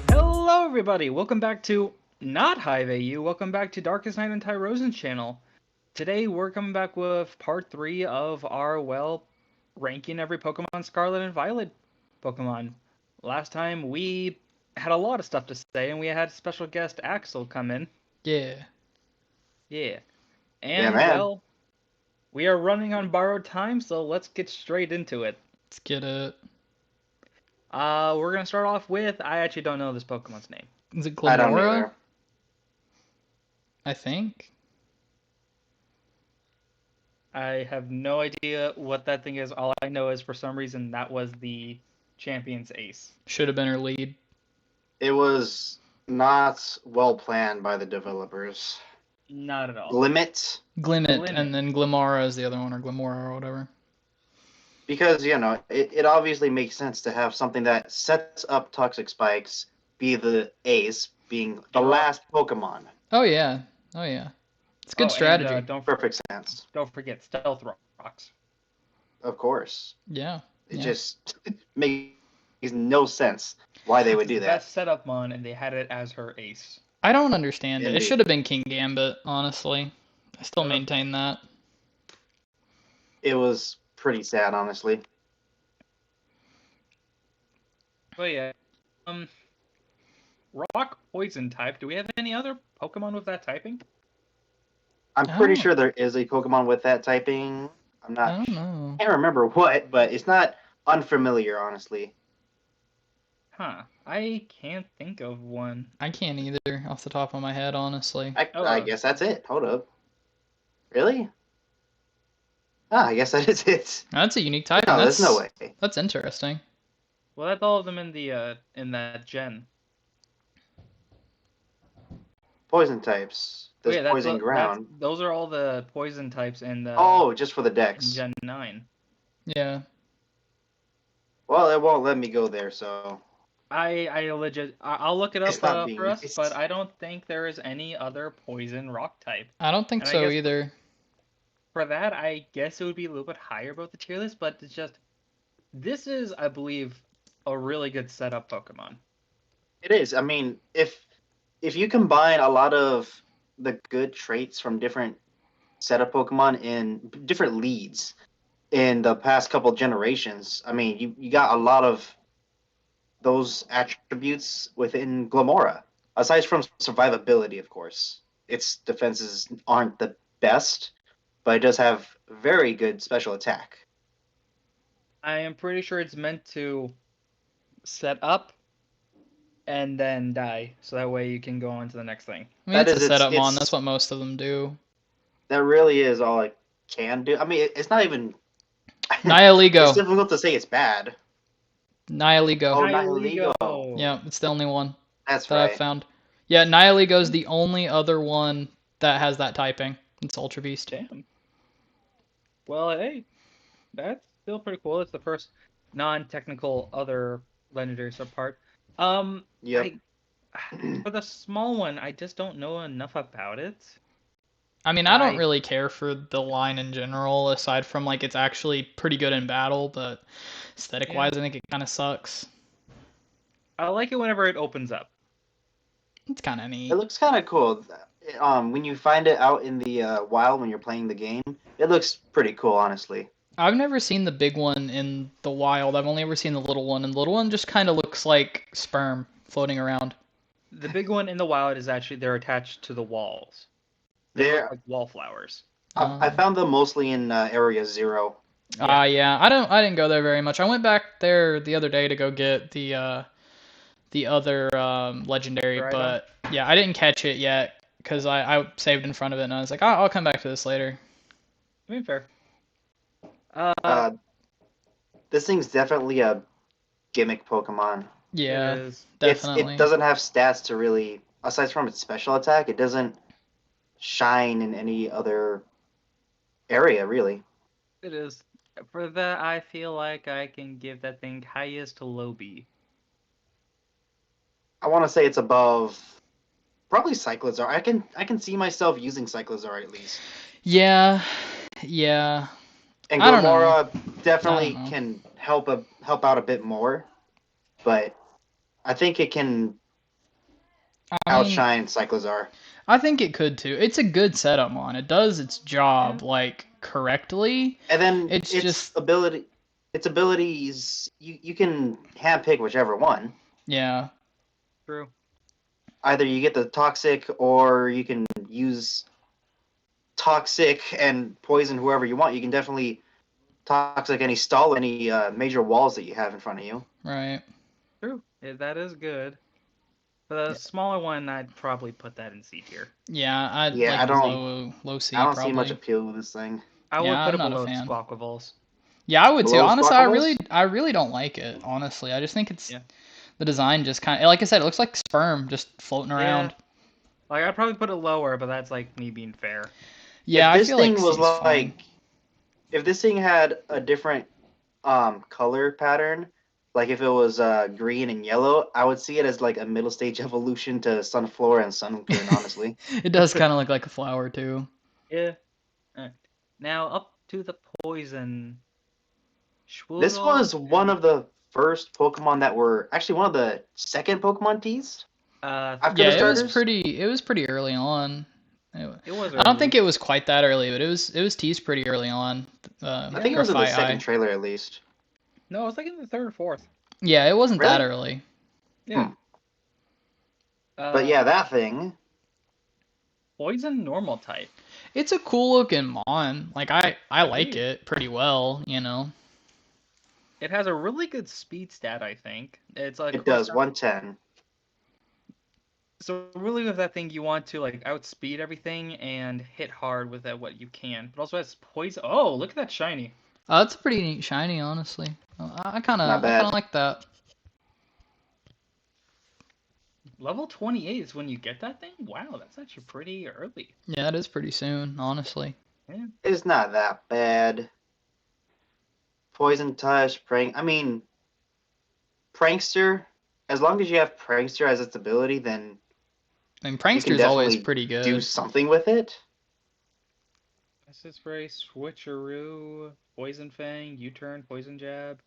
Hello everybody, welcome back to not HiveAU, welcome back to Darkest Night and Tyrosian channel. Today we're coming back with part 3 of our, ranking every Pokemon Scarlet and Violet Pokemon. Last time we had a lot of stuff to say and we had special guest Axel come in. Yeah. And, man. we are running on borrowed time, so let's get straight into it. Let's get it. We're gonna start off with, I actually don't know this Pokemon's name. Is it I don't Glamora? either. I think. I have no idea what that thing is. All I know is for some reason that was the champion's ace. Should have been her lead. It was not well planned by the developers. Not at all. Limit, Glimmet, and then Glimora is the other one, or Glimora or whatever. because, it obviously makes sense to have something that sets up Toxic Spikes be the ace, being the last Pokemon. Oh yeah. It's good strategy. And, Perfect sense. Don't forget Stealth Rocks. Of course. Yeah. It just makes no sense why they would do that. Best setup mon, and they had it as her ace. I don't understand it. It Indeed. should have been King Gambit, honestly. I still maintain that. It was pretty sad, honestly. But yeah, Rock Poison type. Do we have any other Pokemon with that typing? I'm pretty Oh. sure there is a Pokemon with that typing. I'm I not don't know. can't remember what, but it's not unfamiliar, honestly. Huh. I can't think of one. I can't either off the top of my head, honestly. I guess that's it. Hold up. Really? I guess that is it. That's a unique type. No, there's no way. That's interesting. Well, that's all of them in the in that gen. Poison types. There's Yeah, poison ground. Those are all the poison types in the Oh, just for the in decks. Gen 9. Yeah. Well, it won't let me go there, so. I'll look it It's up not being for us, used. but I don't think there is any other poison rock type. I don't think And I so guess- either. For that, I guess it would be a little bit higher about the tier list, but it's just this is, I believe, a really good setup Pokemon. It is. I mean, if you combine a lot of the good traits from different setup Pokemon in different leads in the past couple generations, I mean, you got a lot of those attributes within Glamora. Aside from survivability, of course. Its defenses aren't the best, but it does have very good special attack. I am pretty sure it's meant to set up and then die, so that way you can go on to the next thing. I mean, That it's a is- setup mon. it's- That's what most of them do. That really is all it can do. I mean, it's not even. It's Nihilego. difficult to say it's bad. Nihilego. Oh, Nihilego. Yeah, it's the only one That's that right. I've found. Yeah, Nihilego is the only other one that has that typing. It's Ultra Beast. Damn. Well, hey, that's still pretty cool. It's the first non-technical other legendary subpart. Yep. For the small one, I just don't know enough about it. I mean, I don't I- really care for the line in general, aside from like it's actually pretty good in battle, but aesthetic-wise, I think it kind of sucks. I like it whenever it opens up. It's kind of neat. It looks kind of cool. When you find it out in the wild when you're playing the game, it looks pretty cool, honestly. I've never seen the big one in the wild. I've only ever seen the little one, and the little one just kind of looks like sperm floating around. The big one in the wild is actually they're attached to the walls. They They're look like wallflowers. I found them mostly in Area 0. Yeah. I didn't go there very much. I went back there the other day to go get the other legendary, Right but yeah, I didn't catch it yet because I saved in front of it, and I was like, I'll come back to this later. I mean, fair. This thing's definitely a gimmick Pokemon. Yeah, It is. definitely. It doesn't have stats to really, aside from its special attack, it doesn't shine in any other area, really. It is. For that, I feel like I can give that thing highest to low B. I want to say it's above, probably Cyclizar. I can see myself using Cyclizar at least. Yeah, Yeah. And I don't know. Gomorrah I definitely don't know. can help out a bit more, but I think it can I mean, outshine Cyclozar. I think it could too. It's a good setup mon. It does its Yeah. job like correctly. And then It's just its abilities, you can handpick whichever one. yeah. True. Either you get the toxic, or you can use toxic and poison whoever you want. You can definitely toxic any stall, any major walls that you have in front of you. Right. True. Yeah, that is good. For the smaller one, I'd probably put that in C tier. Yeah, I'd Yeah, like low I C don't see much probably. appeal with this thing. I would Yeah, put I'm it not a below fan. Squawkables. Yeah, I would too. Below Honestly, Squawkables? I really don't like it. Honestly, I just think it's Yeah. the design just kind of like I said, it looks like sperm just floating Yeah. around. Like, I'd probably put it lower, but that's like me being fair. Yeah, If I this feel like thing C was is fine. like, if this thing had a different color pattern, like if it was green and yellow, I would see it as like a middle stage evolution to Sunflora and Sunkern, honestly. It does kind of look like a flower too. Yeah. Now up to the poison. This Schwoodle was one and of the first Pokemon that were actually one of the second Pokemon teased after Yeah, the starters. it was pretty early on. it was I don't think early. it was quite that early, but it was teased pretty early on. I Yeah. think it was in the Graphite second Eye. trailer at least. No, it was like in the third or fourth. Yeah, it wasn't that Really? early. Yeah. Hmm. But yeah, Uh, that thing. poison normal type. It's a cool looking mon. Like I like Agreed. it pretty well, you know. It has a really good speed stat, I think. It's like It does 110. so really with that thing you want to like outspeed everything and hit hard with that what you can. But also has poison. Oh, look at that shiny. It's a pretty neat shiny, honestly. Not I kind of bad. like that. Level 28 is when you get that thing? Wow, that's actually pretty early. Yeah, it is pretty soon, honestly. Yeah. It's not that bad. Poison touch, prank. I mean, prankster. As long as you have prankster as its ability, then I mean, you can Prankster's always definitely pretty do good. something with it. Acid spray, switcheroo, poison fang, U-turn, poison jab,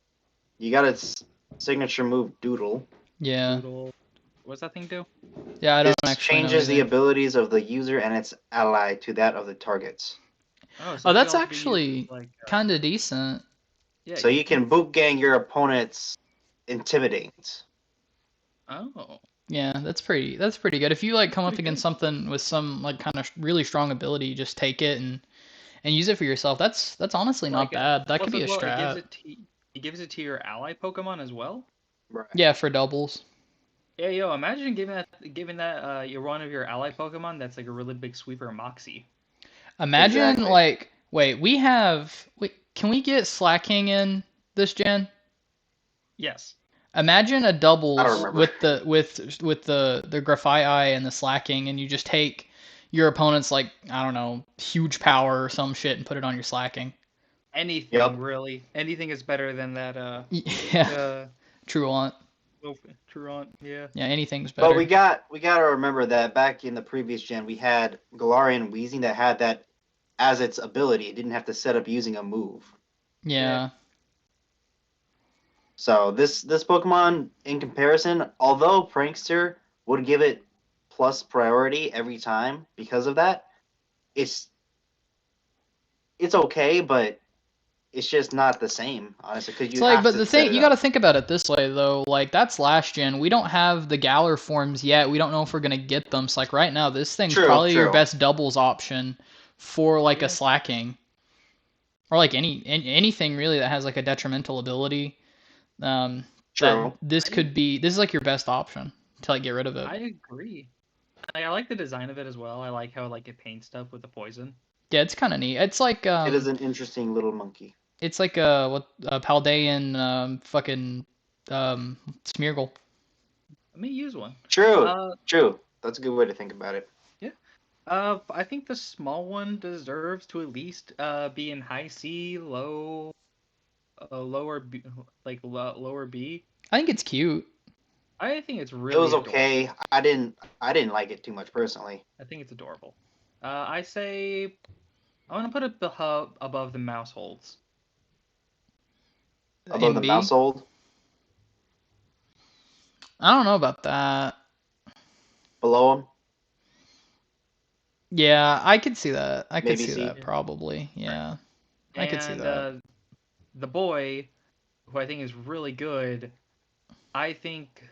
You got its signature move, Doodle. Yeah. doodle. What's that thing do? Yeah, I don't This actually know changes the either. abilities of the user and its ally to that of the targets. Oh, so Oh, it can that's also be used actually as like kind of decent. yeah, So you can boot gang your opponent's intimidate. Oh, Yeah, that's pretty good. If you like come up pretty against good. something with some like kind of really strong ability, just take it and use it for yourself. That's honestly not Like bad. That could plus be as a well, strat. it gives it to your ally Pokemon as well. Right. Yeah, for doubles. Yeah, yo, imagine giving that your one of your ally Pokemon that's like a really big sweeper Moxie. Imagine Exactly. like wait, can we get Slacking in this gen? Yes. Imagine a I don't doubles remember. with the Graphite Eye and the Slacking, and you just take your opponent's like I don't know huge power or some shit and put it on your Slacking. Anything Yep. really. Anything is better than that Yeah, uh Truant. Truant, yeah. Yeah, anything's But better. we gotta remember that back in the previous gen, we had Galarian Weezing that had that as its ability. It didn't have to set up using a move. Yeah. So this Pokemon, in comparison, although Prankster would give it plus priority every time because of that, it's okay, but it's just not the same, honestly, because It's you like, have but to the set thing it you got up. to think about it this way though. Like that's last gen. We don't have the Galar forms yet. We don't know if we're gonna get them. So like right now, this thing's True, probably your true. best doubles option for like a Yeah. Slacking or like anything really that has like a detrimental ability. That True. this is like your best option to like get rid of it. I agree. I like the design of it as well. I like how like it paints stuff with the poison. Yeah, it's kind of neat. It is an interesting little monkey. It's like a Paldean fucking Smeargle. Let me use one. True, Uh true. That's a good way to think about it. yeah. I think the small one deserves to at least be in high C, lower B, lower B. I think it's cute. I think it's It really was adorable. okay. I didn't like it too much personally. I think it's adorable. I say I want to put it above the mouse holds. Above In the B? mouse hold. I don't know about that. Below them. Yeah, I could see that. I could Maybe see C. that probably. Yeah, I could see And that. the boy, who I think is really good, I think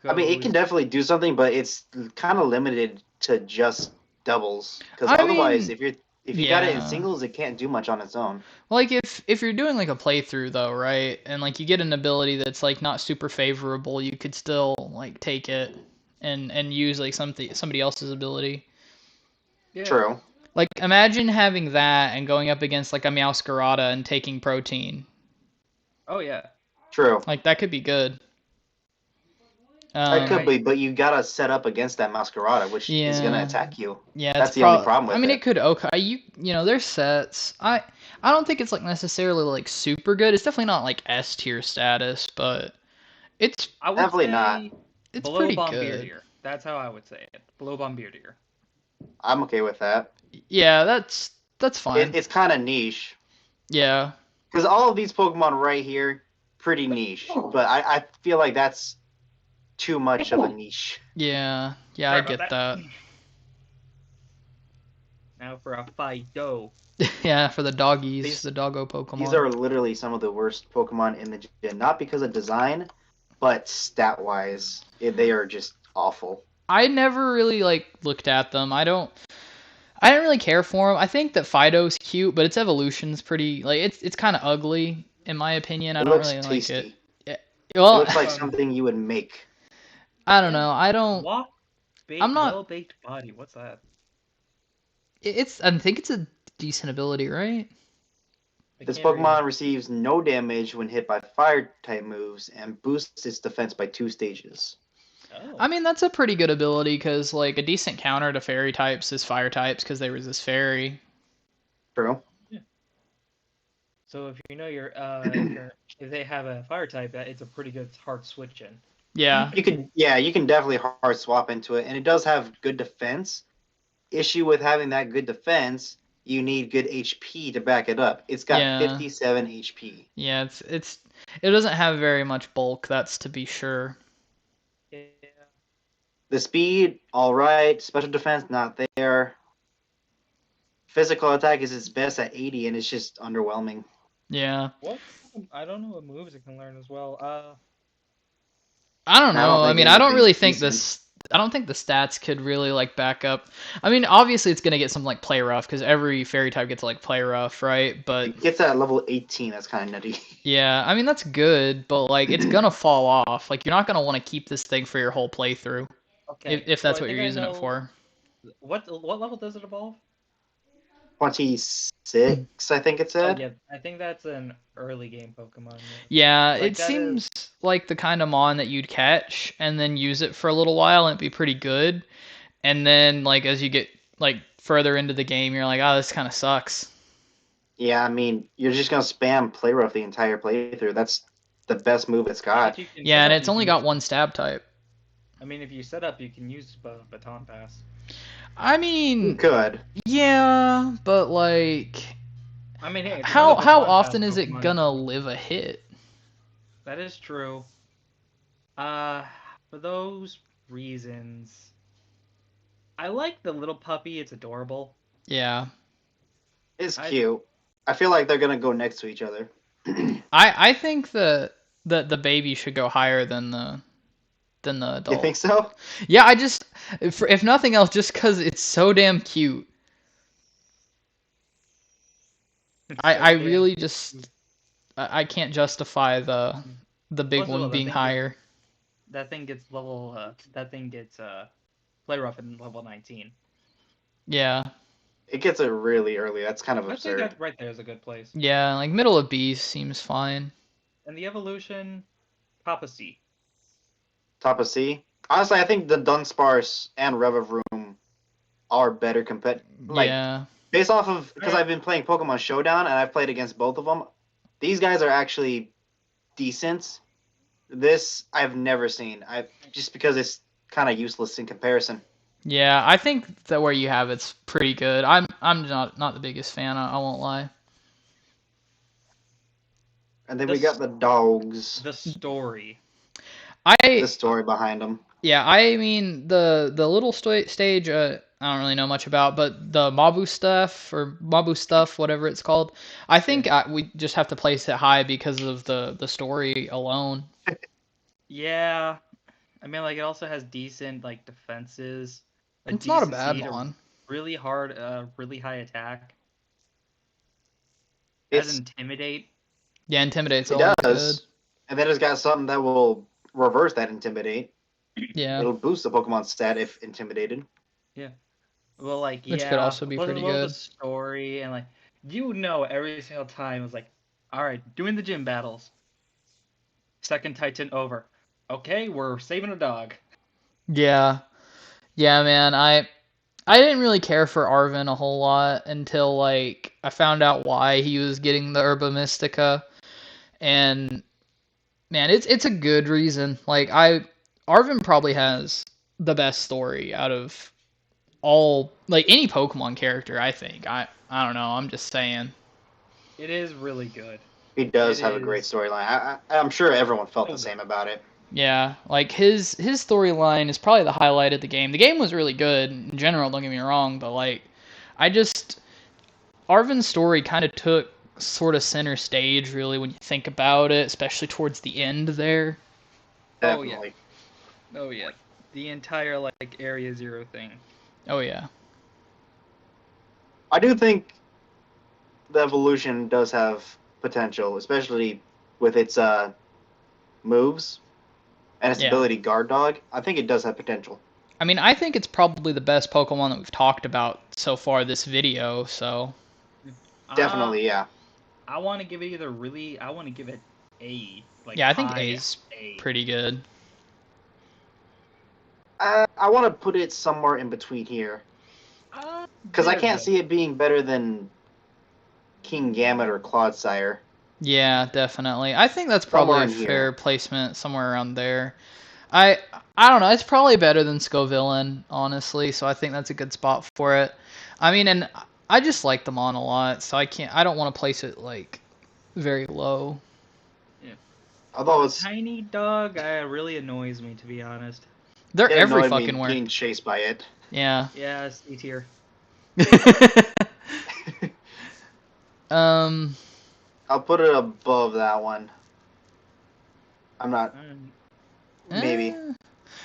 I mean, it can goes. definitely do something, but it's kind of limited to just doubles. Because I otherwise, mean, if you got it in yeah. singles, it can't do much on its own. Like if you're doing like a playthrough though, right? And like you get an ability that's like not super favorable, you could still like take it and use like somebody else's ability. Yeah. True. Like imagine having that and going up against like a Meowscarada and taking protein. Oh yeah. True. Like that could be good. It could I be, but you gotta set up against that Masquerada, which is gonna Yeah. attack you. Yeah, it's That's the only problem I with mean it. it could okay. There's sets. I don't think it's like necessarily like super good. It's definitely not like S tier status, but it's I would Definitely not. say it's below pretty good. Bombeardier. That's how I would say it. Below Bombeardier. I'm okay with that. Yeah, that's fine. It's kind of niche Yeah. because all of these Pokemon right here, pretty niche. But I feel like that's too much of a niche. Yeah. Yeah, I Sorry about get that. that. Now for a Fido. Yeah, for the doggies, These the doggo these Pokemon. are literally some of the worst Pokemon in the gen, not because of design, but stat wise, they are just awful. I never really like looked at them. I didn't really care for them. I think that Fido's cute, but its evolution's pretty like it's kind of ugly in my opinion. I It don't looks really like it. tasty. Yeah. It Well, looks like something you would make. I don't Yeah. know. I don't. Walk, I'm not. well-baked body. What's that? It's. I think it's a decent ability, right? I This can't read. Pokemon receives no damage when hit by fire type moves and boosts its defense by 2 stages. Oh. I mean, that's a pretty good ability because like a decent counter to fairy types is fire types because they resist fairy. True. So if you know your if they have a fire type, that it's a pretty good hard switch in. Yeah. You can definitely hard swap into it, and it does have good defense. Issue with having that good defense, you need good HP to back it up. It's got Yeah. 57 HP. Yeah. It doesn't have very much bulk. That's to be sure. Yeah. The speed, all right. Special defense, not there. Physical attack is its best at 80, and it's just underwhelming. Yeah. What? I don't know what moves it can learn as well. I don't I don't know. I think mean, I don't really anything's think decent. this. I don't think the stats could really like back up. I mean, obviously it's gonna get something like play rough because every fairy type gets like play rough, right? But It gets at level 18. That's kind of nutty. yeah, I mean that's good, but like it's gonna fall off. Like you're not gonna want to keep this thing for your whole playthrough Okay. if so that's I what think you're I using it know for. what level does it evolve? 26, I think it Oh said. yeah, I think that's an early game Pokemon. Yeah, Like it that is. seems like the kind of mon that you'd catch and then use it for a little while and it'd be pretty good. And then like as you get like further into the game, you're like, oh, this kind of sucks. Yeah, I mean, you're just gonna spam play rough the entire playthrough. That's the best move it's I mean, got. if you can Yeah, set and up, it's you only can got use. one stab type. I mean, if you set up, you can use Baton Pass. I You mean, could. yeah, but like, I mean, hey, it's how another how Baton Pass often is it Pokemon. gonna live a hit? That is true. Uh, for those reasons, I like the little puppy. It's adorable. Yeah, It's I cute. I feel like they're gonna go next to each other. I think the baby should go higher than the You adult. think so? Yeah, I just if nothing else, just because it's so damn cute. it's I so I damn. really just I can't justify the big Plus of all, one being higher. that thing gets level. That thing gets play rough in level 19. Yeah, It gets it really early. That's kind of I think absurd. that right there is a good place. yeah, like middle of B seems fine. And the evolution, Papa C. Top of C. Honestly, I think the Dunsparce and Revavroom are better like Yeah, based off of because I've been playing Pokemon Showdown and I've played against both of them. These guys are actually decent. This I've never seen. I just because it's kind of useless in comparison. Yeah, I think that where you have it's pretty good. I'm not the biggest fan. I won't lie. And then The we got the dogs. the story. The I story behind them. Yeah, I mean the little stage I don't really know much about, but the Mabu stuff, whatever it's called, I think we just have to place it high because of the story alone. Yeah, I mean, like it also has decent like defenses, a It's not a decent bad seed, a one. really hard, really high attack. Has It's intimidate. Yeah, Intimidate's it always good. does, and then it's got something that will reverse that intimidate. Yeah, It'll boost the Pokemon stat if intimidated. Yeah. Well, like which could yeah, also be plus as pretty well as the good. story and like every single time it was like, all right, doing the gym battles. Second Titan over. Okay, we're saving a dog. Yeah. Yeah, man. I didn't really care for Arvin a whole lot until like I found out why he was getting the Herba Mystica, and man, it's a good reason. Like Arvin probably has the best story out of all like any Pokemon character, I think. I don't know, I'm just saying. It is really good. He does It have a great is. storyline. I'm sure everyone felt Oh the yeah. same about it. Yeah, like his storyline is probably the highlight of the game. The game was really good in general, don't get me wrong, but like I just Arvin's story kind of took sort of center stage really when you think about it, especially towards the end there. Oh yeah. Definitely. Oh yeah. The entire like Area Zero thing. Oh yeah. I do think the evolution does have potential, especially with its moves and its Yeah. ability Guard Dog. I think it does have potential. I mean, I think it's probably the best Pokemon that we've talked about so far this video, so Uh Definitely, yeah. I want to give it either really. I want to give it A, like yeah, I think high A's A. pretty good. I want to put it somewhere in between here because I They're can't good. see it being better than King Gamut or Clodsire. Yeah, definitely. I think that's Somewhere probably a in fair here. placement somewhere around there. I I don't know. It's probably better than Scovillain, honestly. So I think that's a good spot for it. I mean, and I just like them on a lot, so I don't want to place it like very low. Yeah. Although Tiny dog really annoys me, to be honest. They're it every annoyed me fucking where. getting chased by it. Yeah. Yeah, C tier. um. I'll put it above that one. I'm not. Maybe. eh,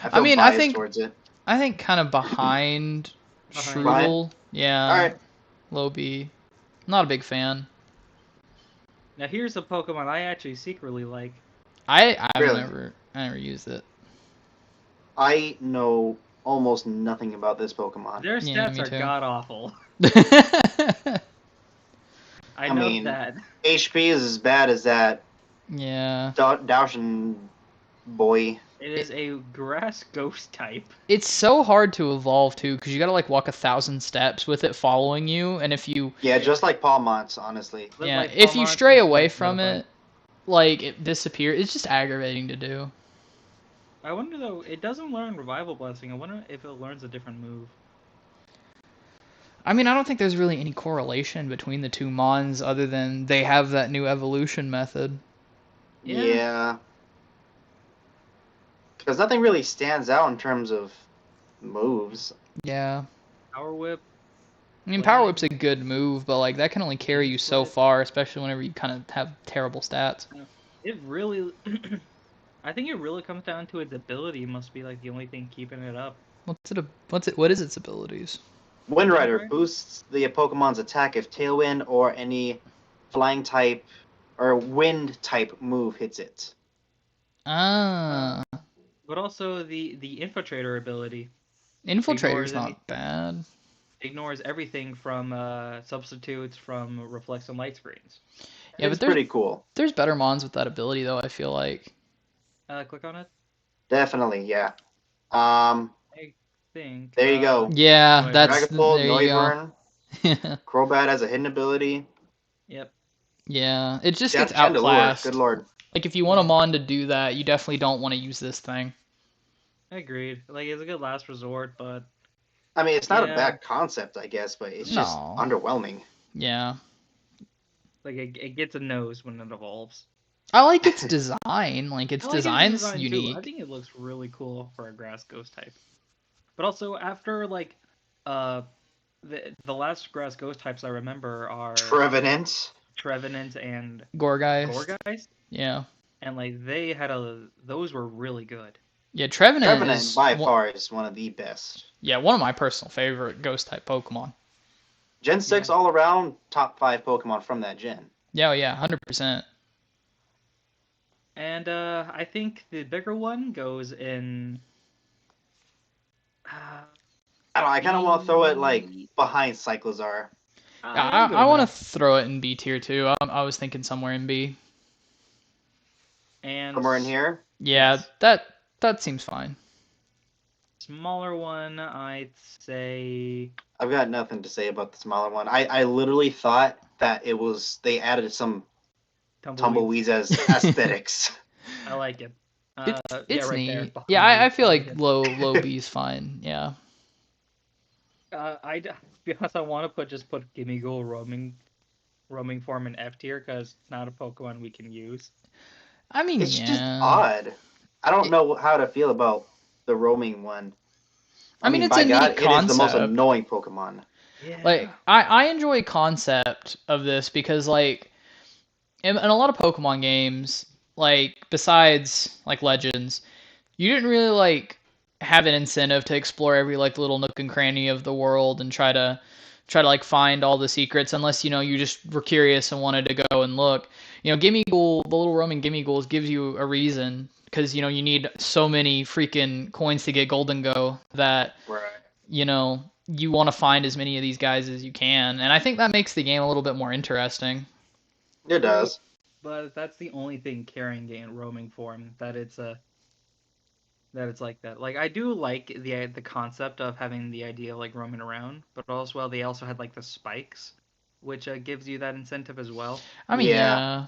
I I feel mean, biased towards it. I think kind of behind Behind. Behind? Shroodle. Yeah. Alright. Low B. Not a big fan. Now here's a Pokemon I actually secretly like. I've Really? I never used it. I know almost nothing about this Pokemon. Their Yeah, stats me are too. god awful. I know mean, that. HP is as bad as that Yeah. Daushin boy. It is a grass ghost type. It's so hard to evolve too, because you gotta like walk 1,000 steps with it following you, and if you Yeah, just like Palmonts, honestly. yeah, Like if you Palmont, stray away like from Metapod. it, like it disappears. It's just aggravating to do. I wonder though, it doesn't learn Revival Blessing. I wonder if it learns a different move. I mean, I don't think there's really any correlation between the two Mons other than they have that new evolution method. Yeah. Because nothing really stands out in terms of moves. Yeah. Power Whip. I mean, Power Whip's a good move, but like that can only carry you so Split. far, especially whenever you kind of have terrible stats. It really, I think it really comes down to its ability. Must be like the only thing keeping it up. What is its abilities? Wind Rider Right? boosts the Pokemon's attack if Tailwind or any flying type or wind type move hits it. Ah, But also the Infiltrator ability Infiltrator's ignores not bad. ignores everything from substitutes from reflects and light screens. Yeah, It's but pretty cool. there's better Mons with that ability though, I feel like. Click on it. Definitely, yeah. I think. There you go. Yeah, that's Dragapult, there you go. Noivern, Crobat has a hidden ability. Yep. Yeah, it just gets Chandelure, outclassed. good lord. Like if you want a Mon to do that, you definitely don't want to use this thing. Agreed. Like it's a good last resort, but I mean, it's not a Yeah. bad concept, I guess, but it's just No. underwhelming. Yeah. Like it gets a nose when it evolves. I like its design. Like its I like its design's design too. I unique. think it looks really cool for a grass ghost type. But also after like uh the last grass ghost types I remember are Trevenant. Trevenant and Gorgeist. Gorgeist, Yeah. and like those were really good. Yeah, Trevenant Trevenant is by far is one of the best. one of my personal favorite ghost type Pokemon. Gen 6 all around top 5 Pokemon from that gen. Yeah, 100%. And I think the bigger one goes in. I don't know, I kind of want to throw it like behind Cyclozar. I want to throw it in B tier too. I was thinking somewhere in B. And Somewhere in here. Yeah, yes. that seems fine. Smaller one, I'd say. I've got nothing to say about the smaller one. I literally thought that they added some tumbleweeds as aesthetics. I like it. It's right neat. there. Yeah, I feel like it. low B is fine. Yeah. To be honest, I want to put Gimmighoul roaming form in F tier because it's not a Pokemon we can use. I mean, it's just odd. I don't know how to feel about the roaming one. I mean, it's by a God, neat it is the most concept. annoying Pokemon. Yeah. Like, I enjoy concept of this because, like, in a lot of Pokemon games, like, besides, like, Legends, you didn't really, like, have an incentive to explore every, like, little nook and cranny of the world and try to like, find all the secrets unless, you just were curious and wanted to go and look. Gimmighoul, the little roaming Gimmighouls gives you a reason because, you need so many freaking coins to get Golden Go that, you want to find as many of these guys as you can. And I think that makes the game a little bit more interesting. It does. But that's the only thing carrying it in roaming form, that it's like that. Like I do like the concept of having the idea of like roaming around, but also they also had like the spikes, which gives you that incentive as well. I mean, Yeah.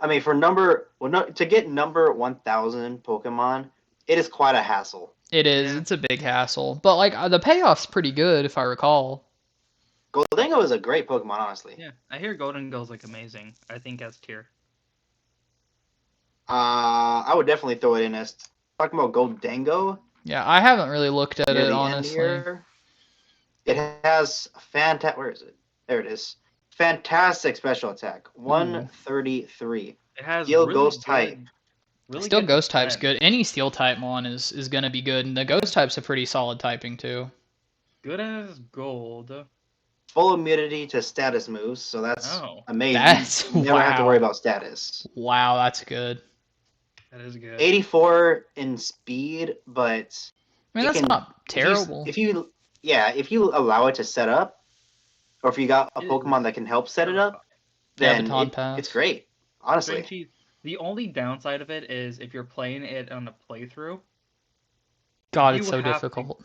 I mean, to get number 1,000 Pokemon, it is quite a hassle. It is. Yeah. It's a big hassle, but like the payoff's pretty good if I recall. Goldengo is a great Pokemon, honestly. Yeah, I hear Goldengo's like amazing. I think S tier. I would definitely throw it in as talking about Goldengo. Yeah, I haven't really looked at Near it the honestly. end here, it has fantastic. Where is it? There it is. Fantastic special attack. 133. It has Steel really Ghost good, type. really Steel good Ghost type's defense. good. Any Steel type mon is gonna be good, and the Ghost type's a pretty solid typing too. Good as gold. Full immunity to status moves, so that's amazing. That's you never have to worry about status. Wow, that's good. That is good. 84 in speed, but I mean that's not terrible. If you allow it to set up, or if you got a Pokemon that can help set it up, then it's great. Honestly, the only downside of it is if you're playing it on a playthrough. God, it's so difficult.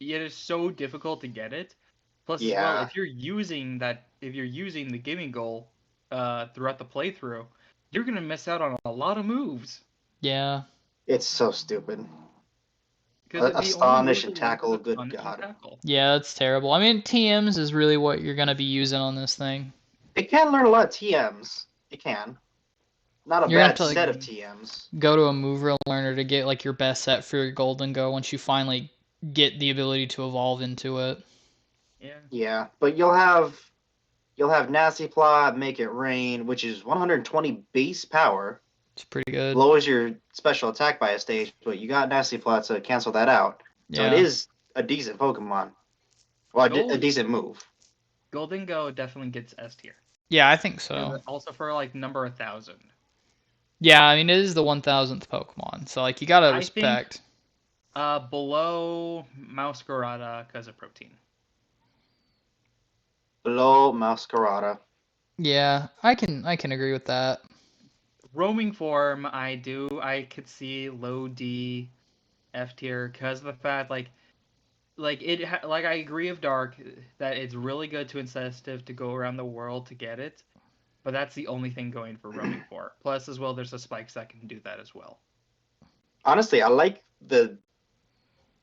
It is so difficult to get it. Plus, as well, if you're using the Gimmighoul throughout the playthrough, you're gonna miss out on a lot of moves. Yeah. It's so stupid. Astonish and tackle, good God. Yeah, that's terrible. I mean, TMs is really what you're gonna be using on this thing. It can learn a lot of TMs. It can. Not a bad set of TMs. Go to a mover learner to get like your best set for your Golden Go once you finally get the ability to evolve into it. Yeah. Yeah, but you'll have Nasty Plot, Make It Rain, which is 120 base power. It's pretty good. Lowers your special attack by a stage, but you got Nasty Plot to cancel that out. So it is a decent Pokemon. Well, a decent move. Golden Go definitely gets S tier. Yeah, I think so. Also for like number 1,000. Yeah, I mean it is the 1,000th Pokemon, so like you gotta respect. I think, below Mouscarada because of protein. Below Mouscarada. Yeah, I can agree with that. Roaming form, I could see low D, F tier because of the fact like I agree with Dark that it's really good to incentive to go around the world to get it, but that's the only thing going for roaming form. Plus, as well, there's a spikes that can do that as well. Honestly, I like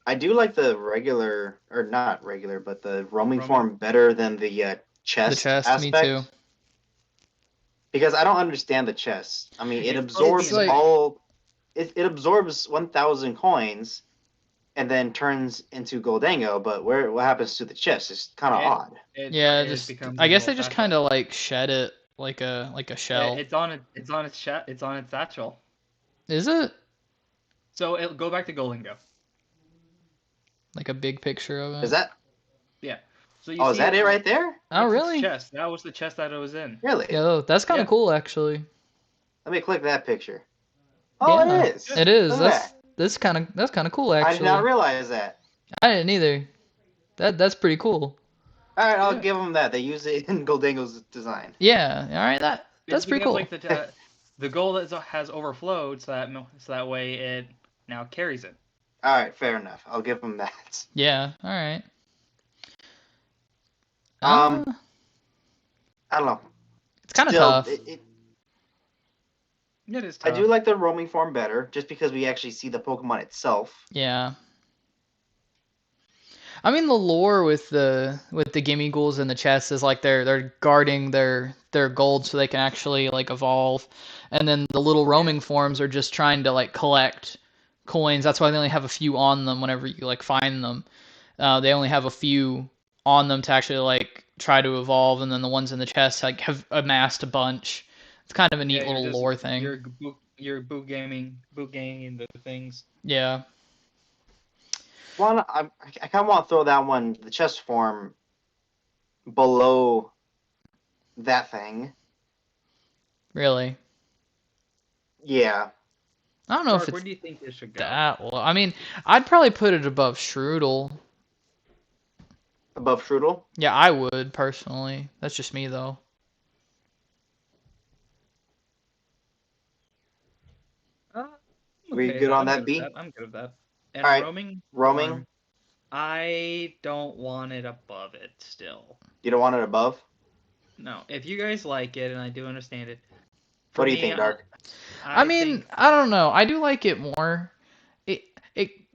I do like the regular, or not regular, but the roaming Roaming. form better than the The chest chest, me aspect. too. Because I don't understand the chest. I mean, it It's absorbs like- all. It absorbs 1,000 coins, and then turns into Goldango. But what happens to the chest? It's kind of odd. Yeah, I guess they just kind of. of like shed it like a shell. It's on its satchel. Is it So it'll go back to Golingo. like a big picture of it? Is that? Yeah. So you Oh, see is that it right there? Oh, That's really? its chest. That was the chest that it was in. Really? Yo, that's kind of Yeah. cool, actually. Let me click that picture. Oh, Yeah, it is. It is. Look at That's kind of cool, that. I actually. did not realize that. I didn't either. That's pretty cool. All right, I'll Yeah. give them that. They use it in Goldango's design. Yeah. All right. That's It's pretty because, cool. like the gold has overflowed, so that way it now carries it. All right, fair enough. I'll give them that. Yeah. All right. I don't know. It's kind of Still, tough. It is I tough. do like the roaming form better, just because we actually see the Pokemon itself. Yeah. I mean, the lore with the Gimme Ghouls in the chest is like they're guarding their gold so they can actually like evolve, and then the little roaming forms are just trying to like collect coins. That's why they only have a few on them whenever you like find them. They only have a few on them to actually like try to evolve, and then the ones in the chest like have amassed a bunch. It's kind of a neat little lore thing. You're boot gaming the things. Yeah. Well, I kind of want to throw that one, the chest form, below that thing. Really. Yeah. I don't know Dark, if it's where do you think this should go? that well. I mean, I'd probably put it above Strudel. Above Strudel? Yeah, I would personally. That's just me though. Were you good on that, B? I'm good with that. And All right. roaming Roaming? I don't want it above it still. You don't want it above? No, if you guys like it, and I do understand it. What do you think, Dark? I mean, I don't know. I do like it more.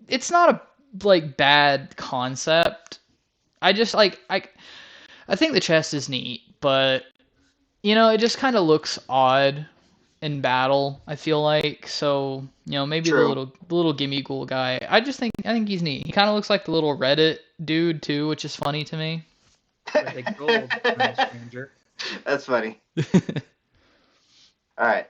It's not a like bad concept. I just like I think the chest is neat, but you know, it just kind of looks odd in battle, I feel like. So, you know, maybe True. the little Gimme Ghoul guy. I think he's neat. He kind of looks like the little Reddit dude too, which is funny to me. With a gold stranger. That's funny. All right.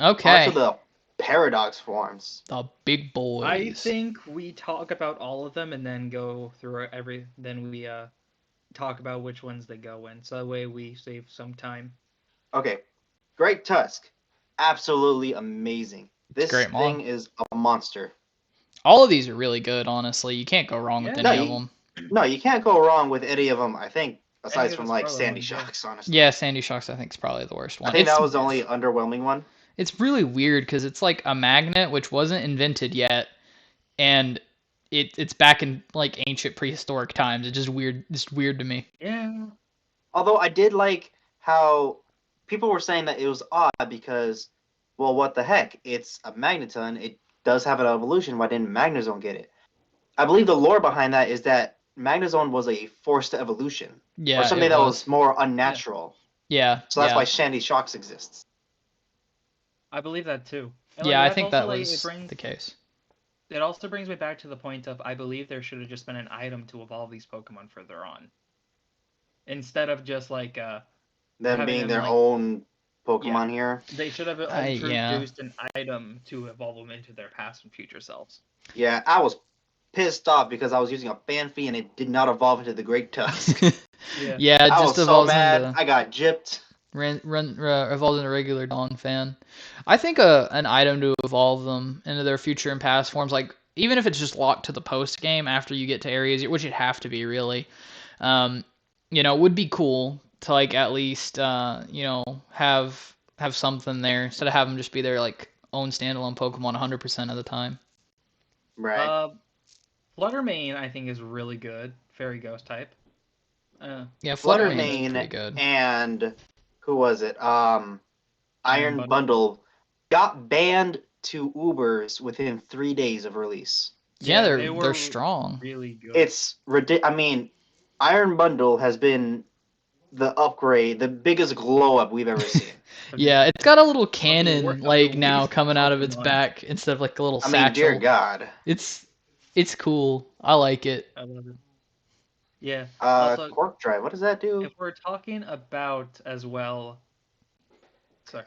Okay. On to the Paradox forms. The big boys. I think we talk about all of them and then go through then we talk about which ones they go in. So that way we save some time. Okay. Great Tusk. Absolutely amazing. This great thing mon. is a monster. All of these are really good, honestly. You can't go wrong with Yeah. any No, of them. No, you can't go wrong with any of them, I think, aside of from the like Scarlet Sandy ones, yeah. Shocks, honestly. Yeah, Sandy Shocks I think is probably the worst one. I think that was the only underwhelming one. It's really weird because it's like a magnet which wasn't invented yet, and it's back in like ancient prehistoric times. It's just weird. It's weird to me. Yeah. Although I did like how people were saying that it was odd because, well, what the heck? It's a Magneton. It does have an evolution. Why didn't Magnezone get it? I believe the lore behind that is that Magnezone was a forced evolution. Yeah, Or something it that was more unnatural. Yeah. So that's why Sandy Shocks exists. I believe that too. And Yeah, I that's think also, that like, was the case. It also brings me back to the point of I believe there should have just been an item to evolve these Pokemon further on. Instead of just like Them being their own Pokemon here. They should have introduced an item to evolve them into their past and future selves. Yeah, I was pissed off because I was using a Phanpy and it did not evolve into the Great Tusk. Yeah, it I just was evolves so mad. into I got gypped. Evolves into regular Dong fan. I think an item to evolve them into their future and past forms, like even if it's just locked to the post game after you get to areas, which it'd have to be really, you know, would be cool to like at least you know have something there instead of having them just be their like own standalone Pokemon 100% of the time. Right. Fluttermane I think is really good. Fairy Ghost type. Yeah, Fluttermane is pretty good. And who was it? Iron Bundle. Bundle got banned 2 Ubers within 3 days of release. Yeah, they they're were strong. really good. It's ridiculous. I mean, Iron Bundle has been the upgrade, the biggest glow up we've ever seen. Yeah, it's got a little Of the cannon weakest now coming out of its Pokemon. back instead of like a little I mean, dear satchel. God. It's cool. I like it. I love it. Yeah. Also, Cork Drive. What does that do? if we're talking about as well, sorry,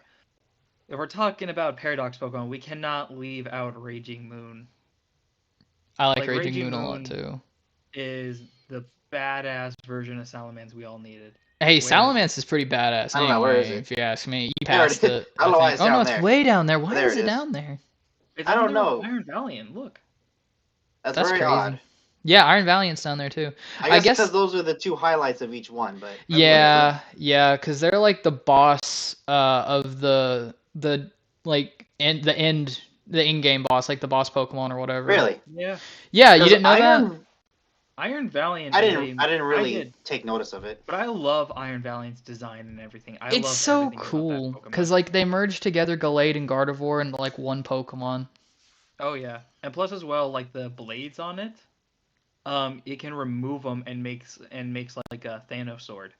if we're talking about Paradox Pokemon, we cannot leave out Raging Moon. I like Like, Raging Raging Moon a lot Moon too. Is the badass version of Salamence we all needed. Hey, Way- Salamence is pretty badass I don't know, where is anyway, it? if you ask me. You There it passed is. it. I don't know why think. it's Oh no, down it's there. way down there. Why There is it it is. down there? It's I don't under know. Iron Valiant. Look. That's That's very crazy. odd. Yeah, Iron Valiant's down there too. I guess because those are the 2 highlights of each one, but Yeah, because they're like the boss of the like the in-game boss, like the boss Pokemon or whatever. really. Yeah. Yeah, you 'Cause didn't know that? Iron Valiant. I is didn't really did, take notice of it. but I love Iron Valiant's design and everything. I It's love so everything cool about that because Pokemon. like they merged together Gallade and Gardevoir into like one Pokemon. Oh yeah, and plus as well, like the blades on it, it can remove them and makes like a Thanos sword.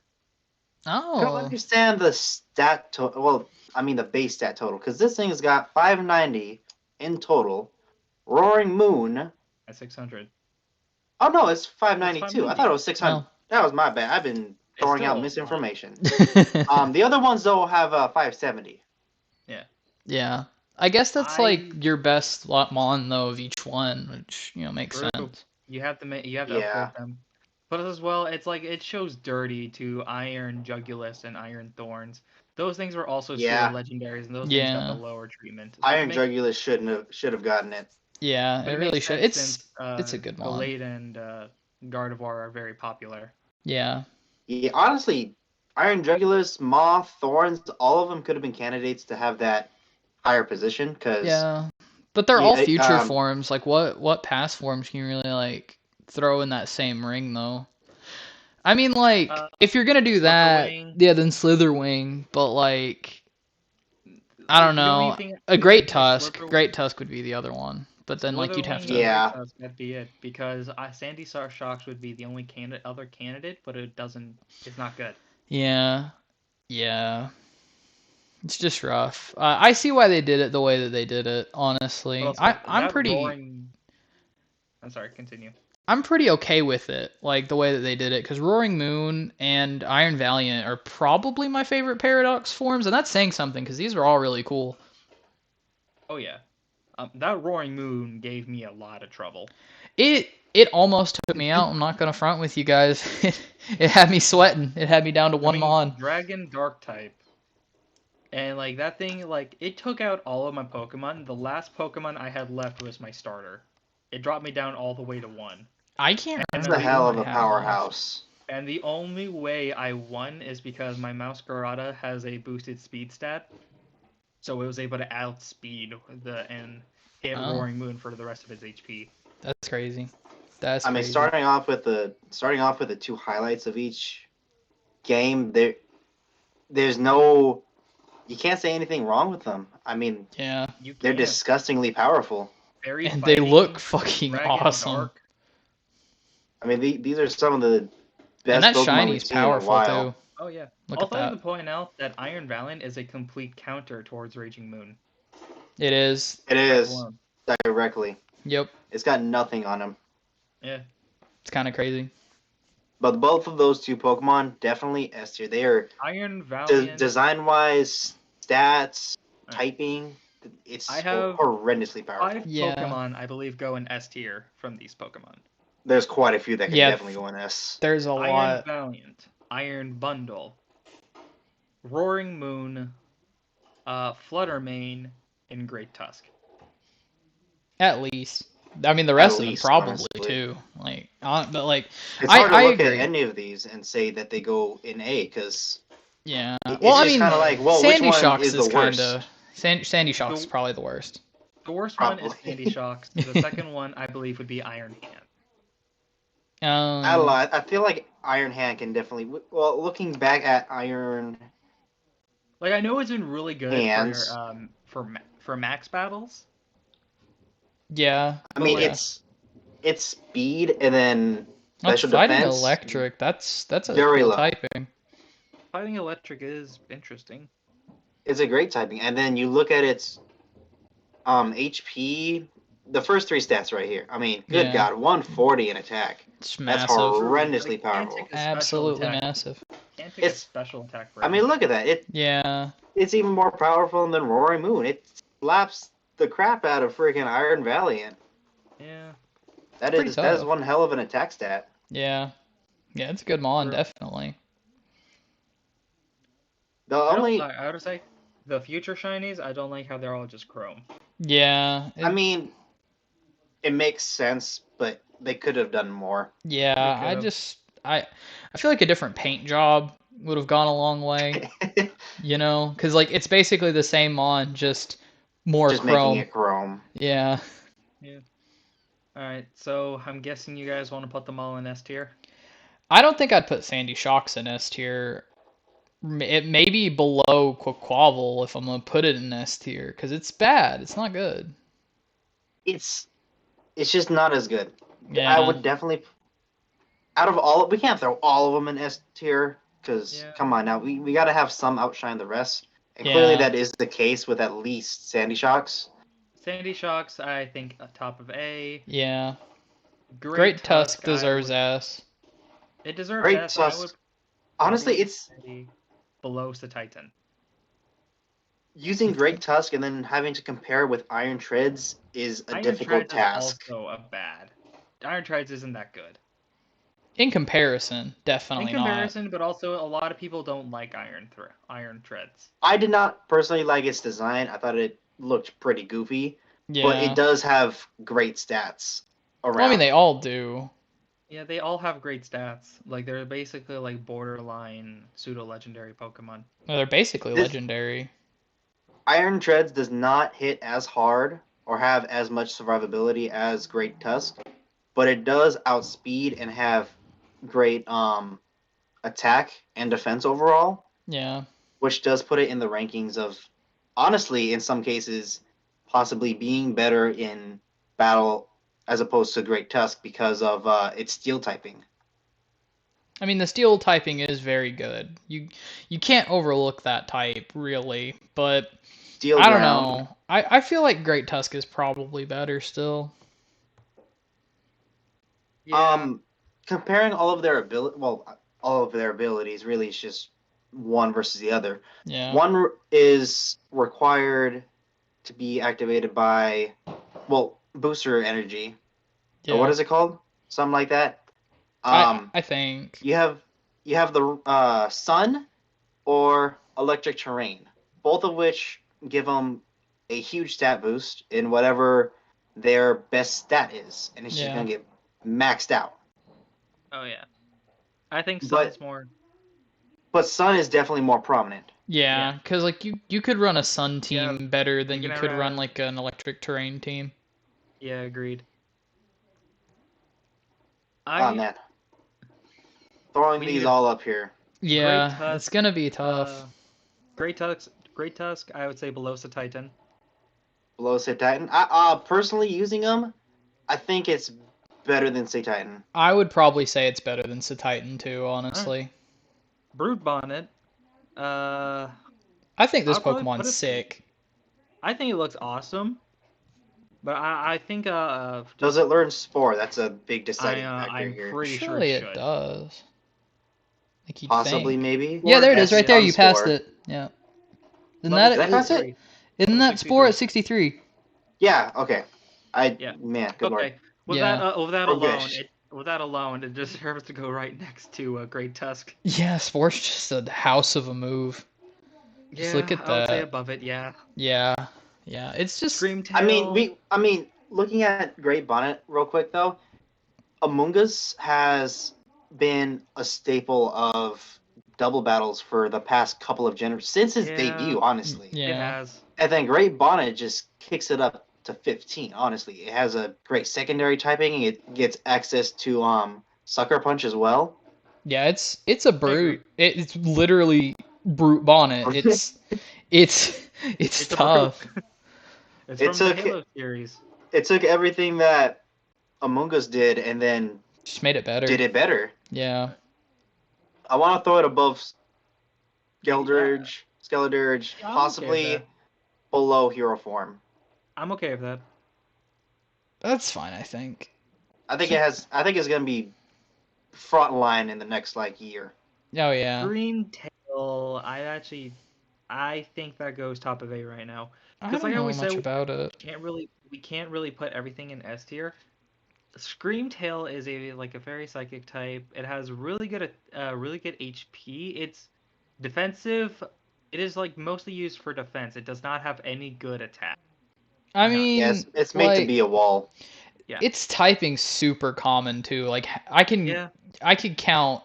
I don't Oh, understand the stat total. Well, I mean the base stat total, because this thing's got 590 in total. Roaring Moon. At 600. Oh no, it's It's 592. I thought it was 600. Oh. That was my bad. I've been It's throwing still a out lot. misinformation. The other ones though have 570. Yeah. I guess that's I- like your best mon though of each one, which makes True. sense. You have to Yeah. upgrade them. But as well, it's like it shows dirty to Iron Jugulus and Iron Thorns. Those things were also Yeah. pseudo legendaries, and those things got Yeah. the lower treatment. So Iron Jugulus should have gotten it. Yeah, but it makes really should. sense It's since, a good mon. Gallade and Gardevoir are very popular. Yeah. Yeah, honestly, Iron Jugulus, Moth, Thorns, all of them could have been candidates to have that higher position. Cause Yeah. But they're all Yeah, future forms. Like what past forms can you really like throw in that same ring though? I mean like if you're gonna do that, Slitherwing. yeah, then Slitherwing, but like I don't The only know. thing- A Great the Tusk. Slitherwing- Great Tusk would be the other one. But then like you'd have Slitherwing to and Yeah. Great Tusk, that'd be it. Because Sandy Shocks would be the only other candidate, but it's not good. Yeah. Yeah. It's just rough. I see why they did it the way that they did it, honestly. Also, I'm that pretty Roaring... I'm sorry, continue. I'm pretty okay with it, like the way that they did it, because Roaring Moon and Iron Valiant are probably my favorite Paradox forms, and that's saying something, because these are all really cool. Oh yeah, that Roaring Moon gave me a lot of trouble. It almost took me out. I'm not gonna front with you guys. It had me sweating. It had me down to one mon. Dragon Dark type, and like that thing, like it took out all of my Pokemon. The last Pokemon I had left was my starter. It dropped me down all the way to 1. I can't That's remember. a hell of who a I had left. powerhouse. And the only way I won is because my Mouscarada has a boosted speed stat, so it was able to outspeed and hit Oh. Roaring Moon for the rest of its HP. That's crazy. That's I mean, crazy. starting off with the 2 highlights of each game, there's no, you can't say anything wrong with them. I mean, Yeah. they're disgustingly powerful. Fairy And they Fighting, look fucking Dragon awesome. Dark. I mean, these are some of the best And that Pokemon shiny's we've seen in a powerful while. too. Oh yeah. Look Also, at I have that. to point out that Iron Valiant is a complete counter towards Raging Moon. It is. It is One. directly. Yep. It's got nothing on them. Yeah. It's kind of crazy. But both of those 2 Pokemon definitely S tier. They are Iron Valiant. design-wise, stats, typing. It's I have horrendously powerful. 5 Yeah. Pokemon, I believe, go in S tier from these Pokemon. There's quite a few that can Yeah. definitely go in S. There's a Iron lot. Valiant, Iron Bundle, Roaring Moon, Fluttermane, and Great Tusk. At least. I mean, the rest of them least, probably honestly. too. Like, but like, It's hard I to look agree. at any of these and say that they go in A because yeah. it's Well, I just mean, kind of like, well, Sandy which one Shocks is the kind worst? of. Sandy Shocks is probably the worst. The worst one is Probably. Sandy Shocks. The second one, I believe, would be Iron Hand. I don't know. I feel like Iron Hand can definitely. Well, looking back at Iron, Like I know it's been really good Hands. for max battles, Yeah. I mean, like- it's speed and then That's special fighting defense. electric. That's a Very cool low. typing. Fighting electric is interesting. It's a great typing, and then you look at its HP. The first 3 stats right here. I mean, good Yeah. God, 140 in attack. It's That's massive. horrendously Like, can't powerful. take a special Absolutely attack. massive. Can't take a It's- special attack. I mean, look at that. Yeah. It's even more powerful than Roaring Moon. It slaps the crap out of freaking Iron Valiant. yeah. That Pretty is tough. one hell of an attack stat. Yeah. Yeah, it's a good mon, True. definitely. The I only, would say the future shinies. I don't like how they're all just chrome. Yeah. I mean, it makes sense, but they could have done more. Yeah, They could've. I feel like a different paint job would have gone a long way, you know? Because, like, it's basically the same mon, just more Just chrome. making it chrome. Yeah. All right, so I'm guessing you guys want to put them all in S tier. I don't think I'd put Sandy Shocks in S tier. It may be below Quaquaval if I'm going to put it in S tier, because it's bad. It's not good. It's just not as good. Yeah. I would definitely, out of all, we can't throw all of them in S tier because Yeah. come on now, we got to have some outshine the rest, and clearly Yeah. that is the case with at least Sandy Shocks. Sandy Shocks, I think top of A. Yeah. Great Tusk deserves S. It deserves Great S. I Tusk. would Honestly, probably it's say below Titan. using Great Tusk and then having to compare with Iron Treads is a Iron difficult Treads task. is also a bad. Iron Treads isn't that good. In comparison, definitely In comparison, but also a lot of people don't like Iron Treads. I did not personally like its design. I thought it looked pretty goofy, not. but Yeah. it does have great stats around. Well, I mean, they all do. Yeah, they all have great stats. Like they're basically like borderline pseudo-legendary Pokemon. Well, they're basically This- legendary. Iron Treads does not hit as hard or have as much survivability as Great Tusk, but it does outspeed and have great attack and defense overall, Yeah. which does put it in the rankings of, honestly, in some cases, possibly being better in battle as opposed to Great Tusk because of its steel typing. I mean, the steel typing is very good. You can't overlook that type, really. But Steel I don't ground. know. I feel like Great Tusk is probably better still. Yeah. Comparing all of their all of their abilities really is just one versus the other. Yeah. One is required to be activated by, booster energy. Yeah. Or what is it called? Something like that. I think. You have the sun or electric terrain, both of which give them a huge stat boost in whatever their best stat is, and it's just Yeah. gonna get maxed out. Oh yeah. I think But- Sun's more. But sun is definitely more prominent. Yeah, because like you could run a sun team Yeah, better than you you can could have run a- like an electric terrain team. Yeah, agreed. Oh man, throwing We these need- all up here. Yeah, Tusk, it's gonna be tough. Great Tusk, I would say below Titan. Below Say Titan. I personally using them, I think it's better than Say Titan. I would probably say it's better than Titan too, honestly. Brood Bonnet. I think this I'll probably put Pokemon's it- sick. I think it looks awesome. But I think Does it learn Spore? That's a big deciding factor I'm here. pretty sure Surely it it should. does. Like you'd Possibly, think. maybe. Yeah, there it is, That's right there. You passed Unspore. it. Yeah. Isn't Level that Did I pass it? 63. isn't level that Spore 63? at 63? Yeah. Okay. Yeah. Man, good lord. Okay. With Yeah. that Oh, alone, gosh. it deserves to go right next to Great Tusk. Yeah, Spore's just a house of a move. Just look at I would say that. above it. Yeah. Yeah. Yeah, it's just Scream Tail. I mean, looking at Great Bonnet real quick though, Amoonguss has been a staple of double battles for the past couple of generations since its Yeah. debut, honestly. yeah. It has. And then Great Bonnet just kicks it up to 15. Honestly, it has a great secondary typing. It gets access to Sucker Punch as well. Yeah, it's a brute. It's literally brute bonnet. It's It's a tough. brute. It's It's from the okay. Halo series. it took everything that Among Us did and then Just made it better. did it better. Yeah. I want to throw it above Skeldurge, Skeldurge, Yeah, I'm okay with possibly that. below Hero Form. I'm okay with that. That's fine, I think. I think it's gonna be front line in the next year. Oh yeah. Green Tail, I think that goes top of A right now. I Because don't like I know always say, much about it. we can't really put everything in S tier. Scream Tail is a very psychic type. It has really good HP. It's defensive. It is like mostly used for defense. It does not have any good attack. I None. mean, Yeah, it's made to be a wall. Yeah. Its typing super common too. Like I could count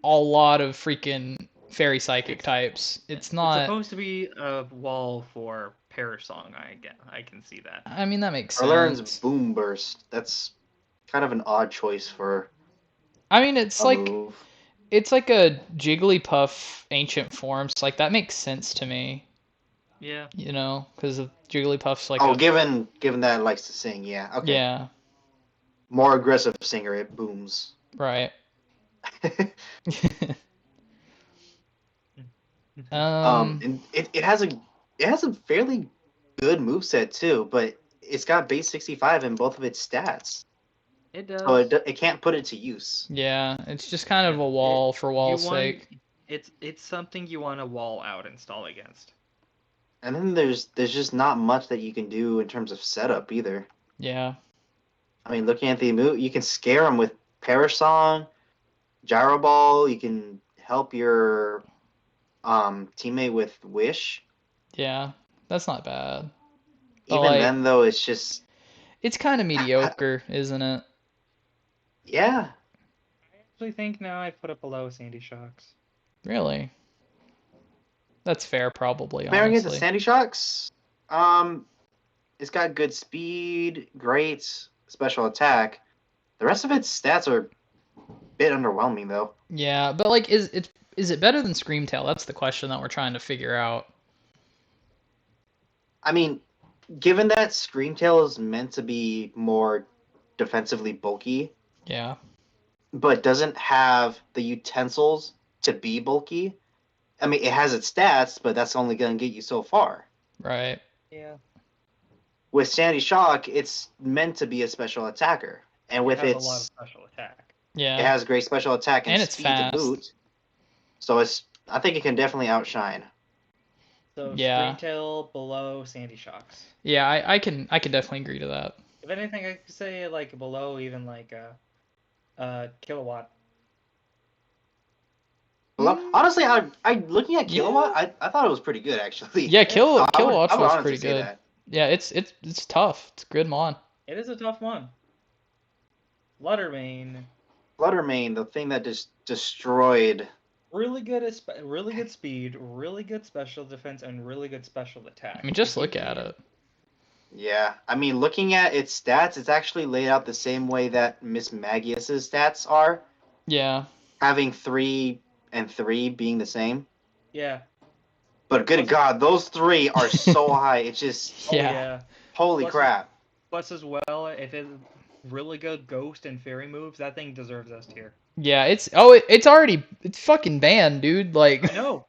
a lot of freaking fairy psychic types. It's not. It's supposed to be a wall for Perish Song. I can see that. I mean, that makes Erlearn's sense. Boom Burst. That's kind of an odd choice for I mean, it's a like move. it's like a Jigglypuff ancient form, so like that makes sense to me. Yeah. You know, because of Jigglypuff's like Oh, a given that it likes to sing, yeah. Okay. yeah, More aggressive singer, it booms. right. And it has a fairly good moveset too, but it's got base 65 in both of its stats. It does. So it can't put it to use. Yeah, it's just kind of Yeah, a wall for wall's you want sake. it's something you want to wall out install against. And then there's just not much that you can do in terms of setup either. Yeah. I mean, looking at the move, you can scare them with Perish Song, Gyro Ball. You can help your teammate with Wish. Yeah. That's not bad. But Even like, then, though, it's just it's kind of mediocre, isn't it? yeah. I actually think now I put it below Sandy Shocks. Really? That's fair, probably, Comparing it to honestly. Sandy Shocks, it's got good speed, great special attack. The rest of its stats are a bit underwhelming, though. Yeah, but like, is it better than Screamtail? That's the question that we're trying to figure out. I mean, given that Screamtail is meant to be more defensively bulky, Yeah. but doesn't have the utensils to be bulky. I mean, it has its stats, but that's only going to get you so far. Right. Yeah. With Sandy Shock, it's meant to be a special attacker, and with It has its a lot of special attack. Yeah. it has great special attack and it's speed fast. to boot. So I think it can definitely outshine. So Yeah. Screamtail below Sandy Shocks. Yeah, I can definitely agree to that. If anything, I could say like below even like Kilowatt. Honestly, I looking at Kilowatt, I thought it was pretty good actually. Yeah, I would Kilowatts was honestly pretty say good. that. Yeah, it's tough. It's a good mon. It is a tough one. Fluttermane. Fluttermane, the thing that just destroyed. Really good speed, really good special defense, and really good special attack. I mean, just look at it. Yeah, I mean, looking at its stats, it's actually laid out the same way that Miss Magius's stats are. Yeah. Having 3 and 3 being the same. Yeah. But good God, those 3 are so high. It's just Yeah. Holy crap. Plus as well, if it's really good ghost and fairy moves, that thing deserves S tier. Yeah, it's fucking banned, dude. Like I know.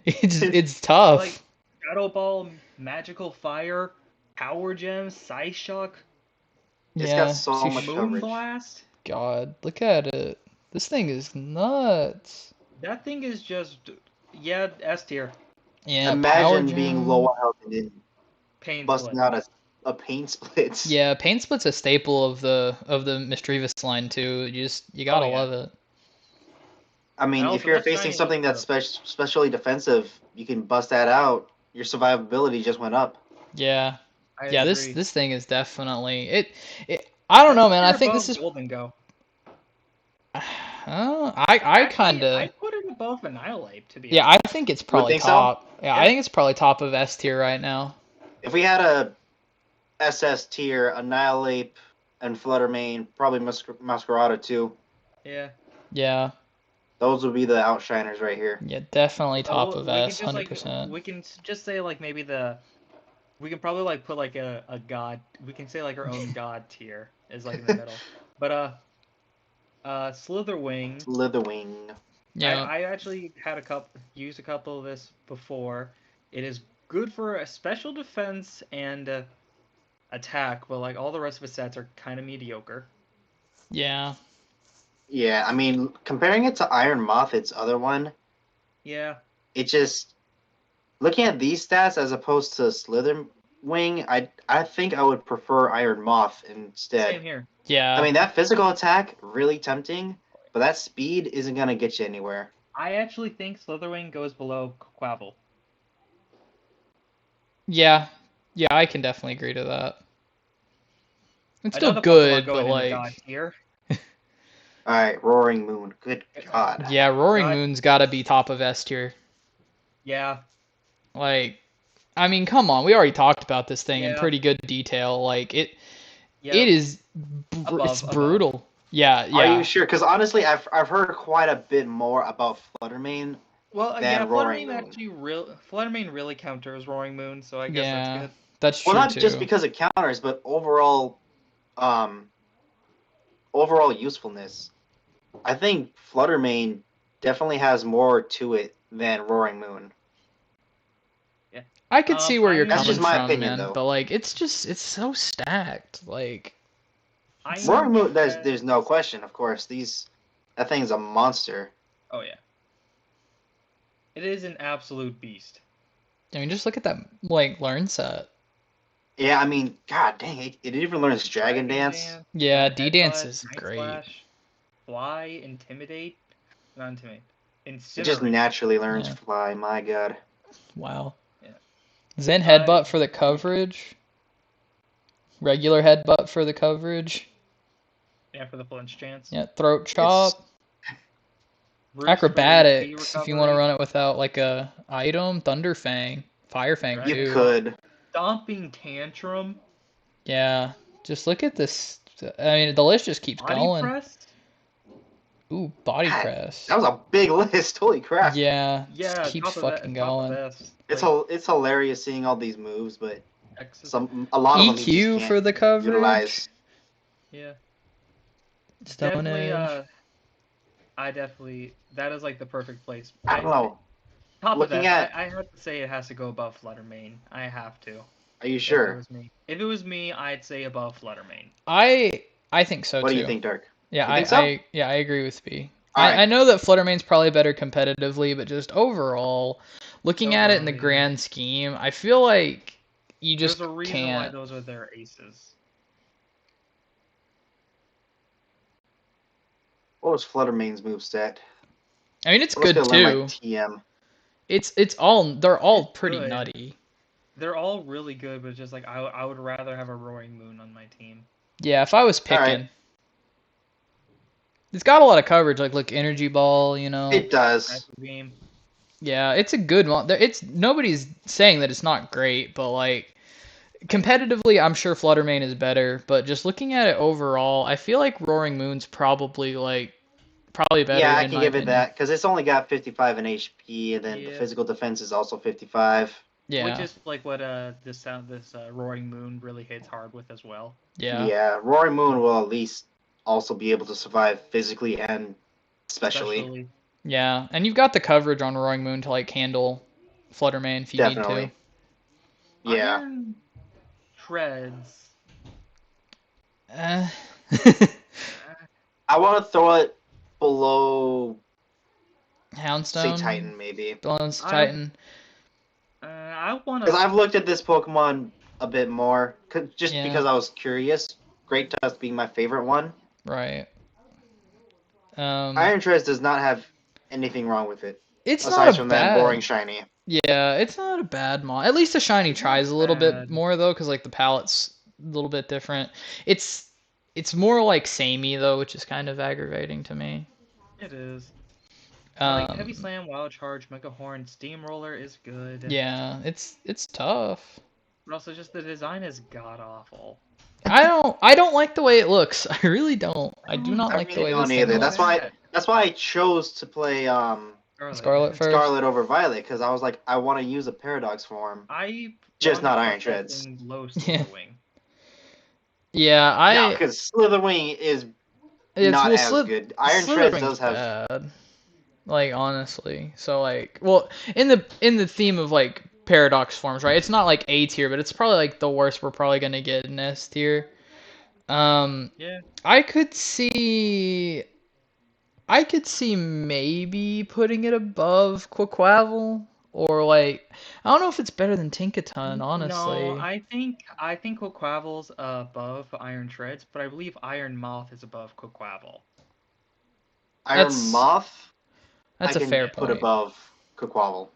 it's tough. Like Shadow Ball, Magical Fire, Power Gem, Psy Shock. It's got so much Moon coverage. Blast. God, look at it. This thing is nuts. That thing is just S tier. Yeah. Imagine being low health and then Pain busting split. out a pain splits. Yeah, Pain Split's a staple of the Misdreavus line too. You gotta love it. I mean, if you're facing something that's specially defensive, you can bust that out. Your survivability just went up. Yeah. I Yeah, agree. this thing is definitely it. I don't know, man. I think this is Golden Go. I kind of. I put it above Annihilate, to be Yeah, honest. I think it's probably think so? top. Yeah, I think it's probably top of S tier right now. If we had a SS tier, Annihilate and Fluttermane, probably Masquerada too. Yeah. Yeah. Those would be the outshiners right here. Yeah, definitely top of S, we can 100%. we can just say like maybe the We can probably like put like a god. We can say like our own god tier is like in the middle. But Slitherwing. Slitherwing. Yeah. I actually had used a couple of this before. It is good for a special defense and attack, but like all the rest of its stats are kind of mediocre. Yeah. Yeah, I mean, comparing it to Iron Moth, its other one, Yeah. it just looking at these stats as opposed to Slitherwing, I think I would prefer Iron Moth instead. Same here. Yeah. I mean, that physical attack really tempting, but that speed isn't gonna get you anywhere. I actually think Slitherwing goes below Quavel. Yeah. Yeah, I can definitely agree to that. It's still Another Pokemon good, but going in the like god tier. All right, Roaring Moon. Good God. yeah, Roaring God. Moon's got to be top of S tier. Yeah. Like I mean, come on. We already talked about this thing in Yeah. pretty good detail. Like Yep. it is it's brutal. Yeah, Are yeah. you sure? Because honestly, I've heard quite a bit more about Fluttermane. Well, than yeah, Roaring Fluttermane Moon. Fluttermane really counters Roaring Moon, so I guess that's Yeah. good. That's true Well, not too. just because it counters, but overall usefulness. I think Fluttermane definitely has more to it than Roaring Moon. I could see where you're That's coming just my from, opinion, man. though. But like it's so stacked. Like Roaring Moon, there's no question, of course. That thing's a monster. Oh yeah. It is an absolute beast. I mean just look at that like learn set. Yeah, I mean, god dang, it even learns Dragon Dance. Yeah, Headbutt, D-Dance is Night great. Slash, Fly, Intimidate, not Intimidate, Incinerate. It just naturally learns Yeah. Fly, my god. Wow. Yeah. Zen Headbutt for the coverage. Regular Headbutt for the coverage. Yeah, for the flinch chance. Yeah, Throat Chop. Acrobatics, if you want to run it without like a item. Thunder Fang. Fire Fang You too. could. Stomping Tantrum. Yeah, just look at this. I mean, the list just keeps Body going. Press. Ooh, Body God, Press. That was a big list. Holy crap. Yeah, Yeah, just keeps fucking going. It's hilarious seeing all these moves, but X's. a lot of them he EQ just for can't the coverage. utilize. Yeah. Stone Definitely, Edge. that is like the perfect place. I don't know. Top Looking of that, at- I have to say it has to go above Fluttermane. I have to. Are you If it sure? was me, I'd say above Fluttermane. I think so What too. do you think, Dark? Yeah, You think so? I agree with B. Alright. I know that Fluttermane's probably better competitively, but just overall, looking at it in the grand scheme, I feel like you just There's a reason why can't. those are their aces. What was Fluttermane's moveset? I mean, it's Let's good go learn too. my TM. They're all It's pretty good. nutty. They're all really good, but just like I would rather have a Roaring Moon on my team. Yeah, if I was picking, Alright. it's got a lot of coverage. Like, look, Energy Ball, you know. It does. Type of game. Yeah, it's a good one. It's nobody's saying that it's not great, but like competitively, I'm sure Fluttermane is better. But just looking at it overall, I feel like Roaring Moon's probably better. Yeah, I in can my give it opinion. that because it's only got 55 in HP, and then the Yeah. physical defense is also 55. Yeah, Which is like what this Roaring Moon really hits hard with as well. yeah, Roaring Moon will at least also be able to survive physically and especially. yeah. And you've got the coverage on Roaring Moon to like handle Fluttermane if you Definitely. need Yeah. Iron Treads. to. I want to throw it below, Houndstone. say, Titan, maybe. Balance Titan. I want Because to. I've looked at this Pokemon a bit more, just Yeah. because I was curious. Great Tusk being my favorite one. Right. Iron Treads does not have anything wrong with it. It's aside not a from bad. that boring shiny. Yeah, it's not a bad mod. At least the shiny tries a little bit bad. more though, because like the palette's a little bit different. It's more like samey though, which is kind of aggravating to me. It is. Like Heavy Um, Slam, Wild Charge, Mega Horn, Steamroller is good. yeah, it's tough. But also just the design is god awful. I don't like the way it looks. I really don't. I do not I like the really way don't this thing either. looks. That's why I chose to play Scarlet first. Scarlet over Violet because I was like, I want to use a Paradox form. I Just not wanted Iron Shreds. processing low Yeah. Slitherwing. Yeah, No, because Slitherwing is not as good. Iron Shreds Slitherwing's does have. bad. Like honestly, so like, well, in the theme of like paradox forms, right? It's not like A tier, but it's probably like the worst we're probably gonna get in S tier. Yeah. I could see maybe putting it above Quaquaval, or like, I don't know if it's better than Tinkaton, honestly. No, I think Quaquaval's above Iron Shreds, but I believe Iron Moth is above Quaquaval. Iron Moth, That's I a fair can put point. above Quaquaval.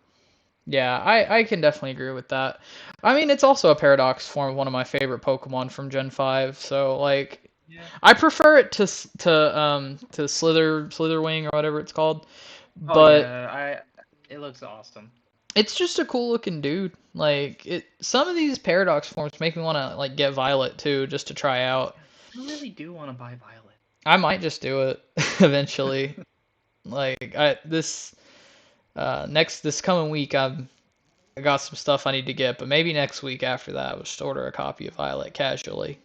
Yeah, I can definitely agree with that. I mean, it's also a paradox form of one of my favorite Pokemon from Gen 5, so like, Yeah. I prefer it to Slitherwing or whatever it's called. Oh But yeah, it looks awesome. it's just a cool looking dude. Like, some of these paradox forms make me want to like get Violet too, just to try out. I really do want to buy Violet. I might just do it eventually. Like, this coming week I got some stuff I need to get, but maybe next week after that I'll just order a copy of Violet casually.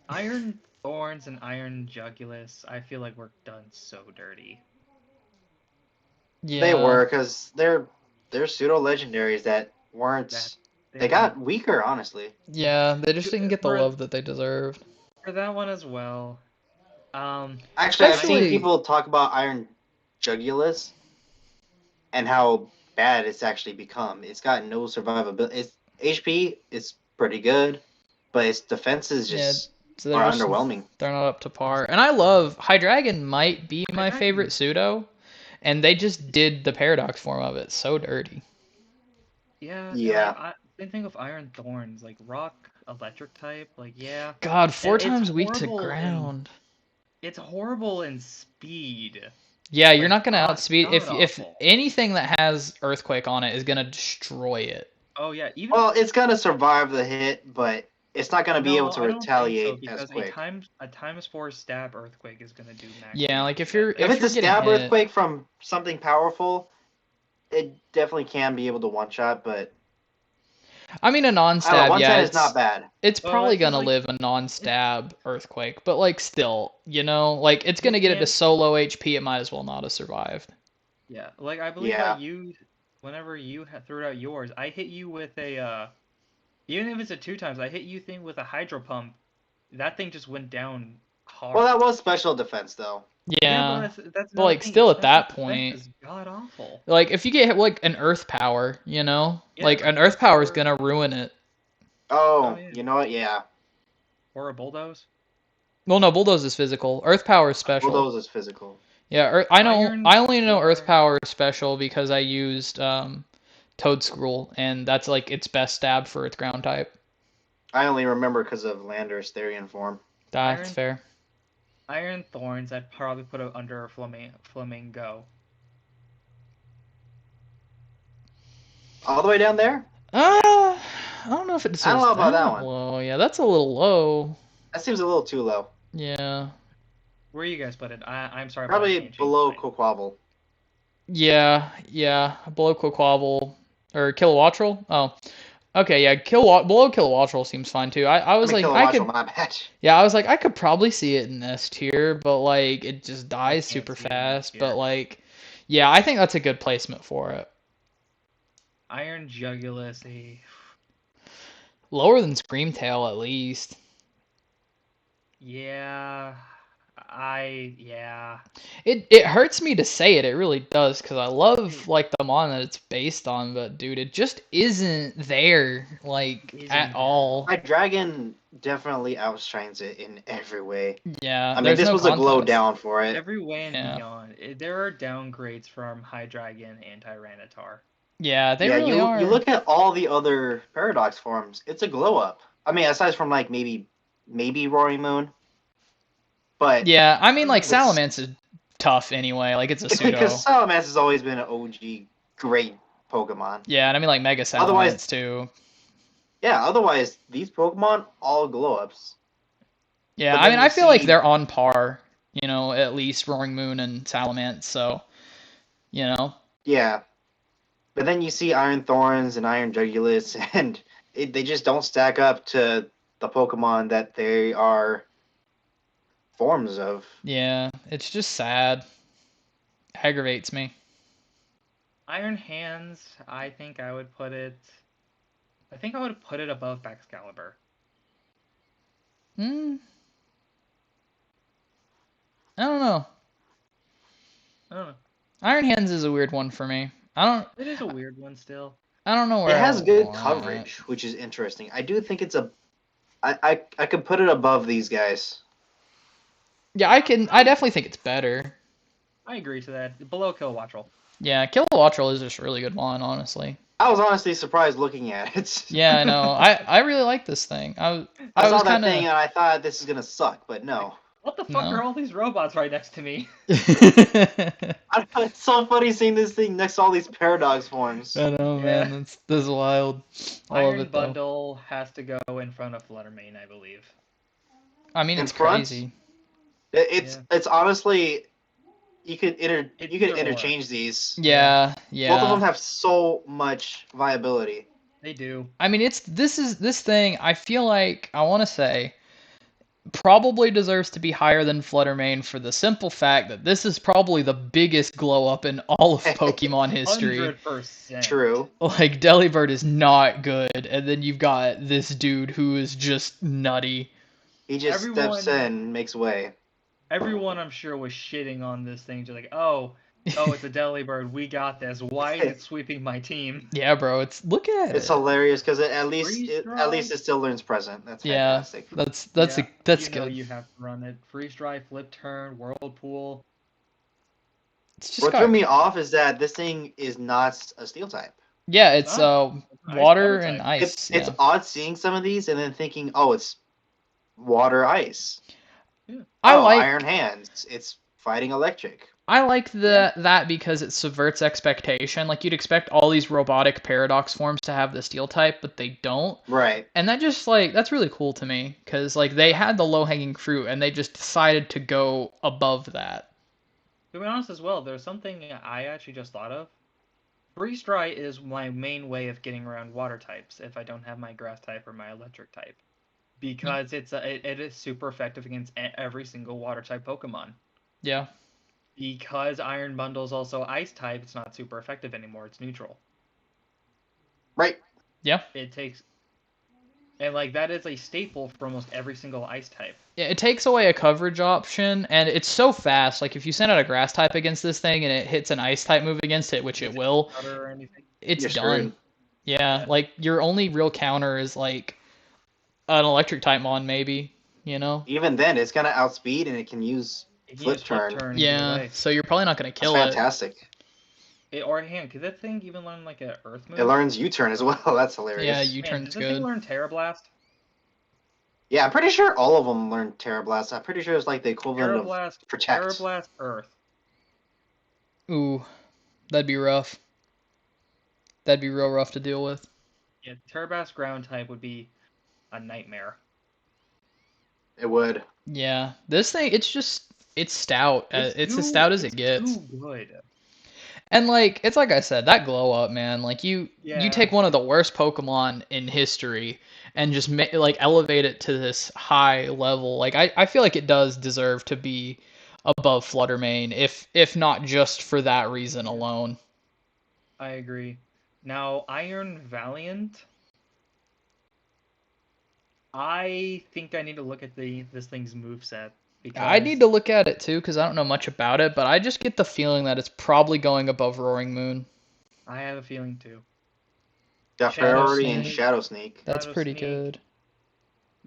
Iron Thorns and Iron Jugulus, I feel like we're done so dirty. Yeah. They were, because they're pseudo legendaries that weren't. They got weaker, honestly. Yeah, they just didn't get the love that they deserved. For that one as well. Actually, I've seen people talk about Iron Jugulus and how bad it's actually become. It's got no survivability. Its HP is pretty good, but its defenses just are underwhelming. They're not up to par. And I love Hydreigon might be my favorite pseudo, and they just did the paradox form of it so dirty. Yeah. Yeah. Same thing with Iron Thorns, like rock, electric type, like yeah. God, 4 times weak to ground. It's horrible in speed. Yeah, you're not gonna outspeed if anything that has Earthquake on it is gonna destroy it. Oh yeah, well, it's gonna survive the hit, but it's not gonna be able to retaliate because as quick. A times 4 stab Earthquake is gonna do max. Yeah, like if it's a stab Earthquake from something powerful, it definitely can be able to one shot, but I mean, a non-stab, yeah, it's not bad. It's probably gonna live a non-stab Earthquake, but like still, you know, like it's gonna get it to so low HP, it might as well not have survived. Yeah, like I believe I used whenever you threw out yours, I hit you with a even if it's a 2 times, I hit you thing with a Hydro Pump. That thing just went down hard. Well, that was special defense though. Yeah, but like still at that point, god awful. Like if you get hit like an Earth Power, you know, like an Earth Power is gonna ruin it. Oh, you know what? Yeah. Or a Bulldoze. Well, no, Bulldoze is physical. Earth Power is special. Bulldoze is physical. Yeah, I only know Earth Power is special because I used Toadscruel, and that's like its best stab for its ground type. I only remember because of Lander's Therian form. That's fair. Iron Thorns, I'd probably put it under Flamingo. All the way down there? I don't know if it deserves I don't know about that one. Low. Yeah, that's a little low. That seems a little too low. Yeah. Where you guys put it? I'm sorry. Probably below Quaquaval. Yeah, below Quaquaval or Kilowattrel. Oh, okay, yeah, below Kilowattrel seems fine too. I was like, I could. My bad. Yeah, I was like, I could probably see it in S tier, but like it just dies super fast. But like, yeah, I think that's a good placement for it. Iron Jugulus, lower than Screamtail at least. Yeah. It hurts me to say it. It really does, because I love like the mon that it's based on, but dude, it just isn't there at all. My dragon definitely outshines it in every way. Yeah, I mean this was a glow down for it. Every way and beyond. There are downgrades from Hydreigon and Tyranitar. Yeah, they really are. You look at all the other Paradox forms, it's a glow up. I mean, aside from like maybe Roaring Moon. But yeah, I mean, like Salamence is tough anyway. Like it's a pseudo. Because Salamence has always been an OG great Pokemon. Yeah, and I mean like Mega Salamence too. Yeah, otherwise these Pokemon all glow ups. Yeah, I mean I feel like they're on par. You know, at least Roaring Moon and Salamence. So you know? Yeah. But then you see Iron Thorns and Iron Jugulus, and they just don't stack up to the Pokemon that they are forms of. Yeah, it's just sad. Aggravates me. Iron Hands, I think I would put it above Excalibur. Hmm. I don't know. I don't know. Iron Hands is a weird one for me. It is a weird one still. I don't know It where has I good want coverage, which is interesting. I do think it's I could put it above these guys. Yeah, I definitely think it's better. I agree to that. Below Kilowattrel. Yeah, Kilowattrel is just a really good one, honestly. I was honestly surprised looking at it. Yeah, I know. I really like this thing. I I was saw that kind thing of and I thought this is gonna suck, but no. What the fuck No. are all these robots right next to me? I know, it's so funny seeing this thing next to all these Paradox forms. I know, Yeah. man. That's wild. I love Iron it though. Bundle has to go in front of Fluttermane, I believe. I mean, In it's front? crazy. It's honestly you could It's you could either or. interchange these. Yeah, Both of them yeah. have so much viability. They do. I mean, this thing. I feel like I want to say probably deserves to be higher than Fluttermane for the simple fact that this is probably the biggest glow up in all of Pokemon history. 100%. True. Like Delibird is not good, and then you've got this dude who is just nutty. He just steps in and makes way. Everyone, I'm sure, was shitting on this thing. Just like, oh, it's a Delibird. We got this. Why is it sweeping my team? Yeah, bro. Look at It's it. hilarious because at Freeze-dry. least it still learns present. That's Yeah, fantastic. that's You know good. you have to run it. Freeze Dry, Flip Turn, Whirlpool. It's just What got threw me off is that this thing is not a steel type. yeah. It's It's an water ice and type. ice. It's Yeah. odd seeing some of these and then thinking, oh, it's water ice. Yeah. I Oh, like Iron Hands. It's fighting electric. I like that because it subverts expectation. Like you'd expect all these robotic paradox forms to have the steel type, but they don't. Right. And that just like that's really cool to me because like they had the low hanging fruit and they just decided to go above that. To be honest as well, there's something I actually just thought of. Freeze Dry is my main way of getting around water types if I don't have my grass type or my electric type. Because it is super effective against every single water type Pokemon. Yeah. Because Iron Bundle is also ice type, it's not super effective anymore. It's neutral. Right. Yeah. It takes, and like that is a staple for almost every single ice type. Yeah, it takes away a coverage option, and it's so fast. Like if you send out a grass type against this thing and it hits an ice type move against it, which it will, Or anything. it's You're done. screwed. Yeah, like your only real counter is like an electric type mon, maybe. You know. Even then, it's gonna outspeed and it can use It can flip use Flip turn. Turn. Yeah. Either way. So you're probably not gonna That's kill it. fantastic. Or hang, could that thing even learn like a Earth move? It learns U-turn as well. That's hilarious. Yeah, Man, U-turn's does this thing good. learn Terra Blast? Yeah, I'm pretty sure all of them learn Terra Blast. I'm pretty sure it's like the equivalent Terra of Blast, Protect. Terra Blast, Earth. Ooh, that'd be rough. That'd be real rough to deal with. Yeah, Terra Blast Ground type would be a nightmare. It would. Yeah, this thing, it's stout. It's as stout as it gets. Too good. And like it's like I said, that glow up, man. Like you take one of the worst Pokemon in history and just like elevate it to this high level. Like I feel like it does deserve to be above Fluttermane, if not just for that reason alone. I agree. Now, Iron Valiant. I think I need to look at this thing's moveset. I need to look at it too because I don't know much about it, but I just get the feeling that it's probably going above Roaring Moon. I have a feeling too. Got Shadow priority in Sneak. Shadow Sneak. That's Shadow pretty Sneak. good.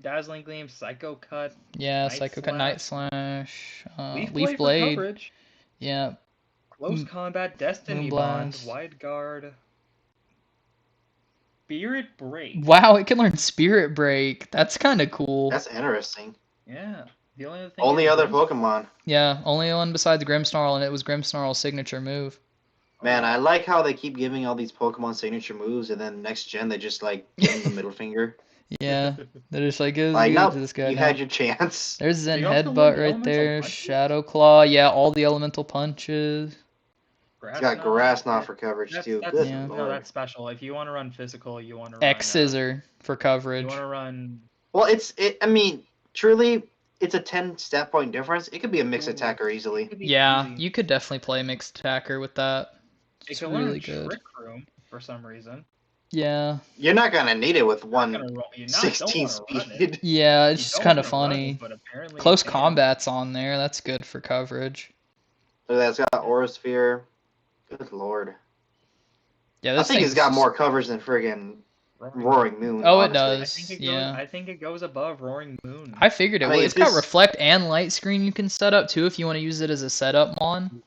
Dazzling Gleam, Psycho Cut, Yeah, Night Psycho Cut, Night Slash, Leaf Blade for coverage, Yeah. Close Combat, Destiny Bond, Moonblast. Wide Guard, Spirit Break. Wow, it can learn Spirit Break. That's kind of cool. That's interesting. Yeah. The only other thing Only is other Grim- Pokemon. Yeah, only one besides Grimmsnarl, and it was Grimmsnarl's signature move. Man, I like how they keep giving all these Pokemon signature moves, and then next gen they just like give them the middle finger. Yeah, they're just like, give Like, it nope, to this guy you now. had your chance. There's Zen They also learned Headbutt the right elemental there, punches? Shadow Claw, yeah, all the elemental punches. It's got grass knot for coverage too. That's Good Yeah. no, lord. that's special. If you want to run physical, you want to X run. scissor for coverage. You want to run. Well, I mean, truly, it's a 10 stat point difference. It could be a mixed Ooh, attacker It easily. could be Yeah, easy. you could definitely play mixed attacker with that. It It's could really learn good. Trick Room for some reason. Yeah. You're not gonna need it with You're not gonna one roll. You not don't 16 want to run it. speed. Yeah, You it's don't kind of wanna run it, funny. but apparently Close you can. combat's on there. That's good for coverage. Look at that, it's got Aura Sphere. Good lord. Yeah, I this think it's thing's got more coverage than friggin' Roaring Moon. Oh, it honestly. does. Yeah. I think it goes above Roaring Moon. I figured it I would. mean, It's got this- reflect and light screen you can set up too if you want to use it as a setup mon.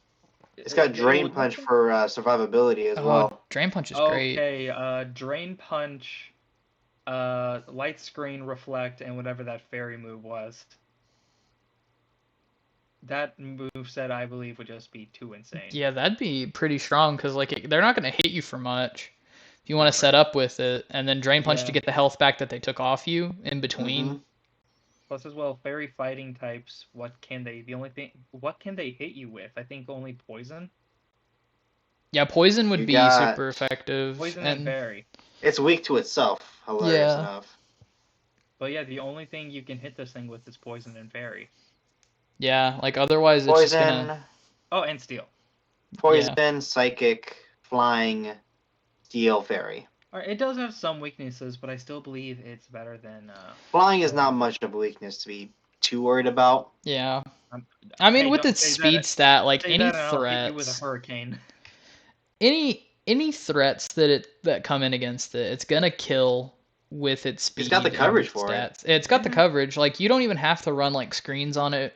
It's got Drain Punch for survivability as well. Drain Punch is great. Okay, Drain Punch, Light Screen, Reflect, and whatever that fairy move was. That move set, I believe, would just be too insane. Yeah, that'd be pretty strong because like they're not gonna hit you for much. If you want to set up with it, and then Drain Punch to Yeah. get the health back that they took off you in between. Mhm. Plus, as well, fairy fighting types. What can they hit you with? I think only poison. Yeah, poison would You be got super effective. Poison and fairy. It's weak to itself, hilarious Yeah. enough. But yeah, the only thing you can hit this thing with is poison and fairy. Yeah, like otherwise it's just Poison, gonna. Oh, and steel. poison, psychic, flying, steel, fairy. Alright, it does have some weaknesses, but I still believe it's better than. Flying is not much of a weakness to be too worried about. Yeah. I mean, Hey, with don't its say speed that- stat, like say any that and I'll hit you with a threats, hurricane. any threats that come in against it, it's gonna kill with its speed. It's got the and coverage its for it. stats. It's got the coverage. Like you don't even have to run like screens on it.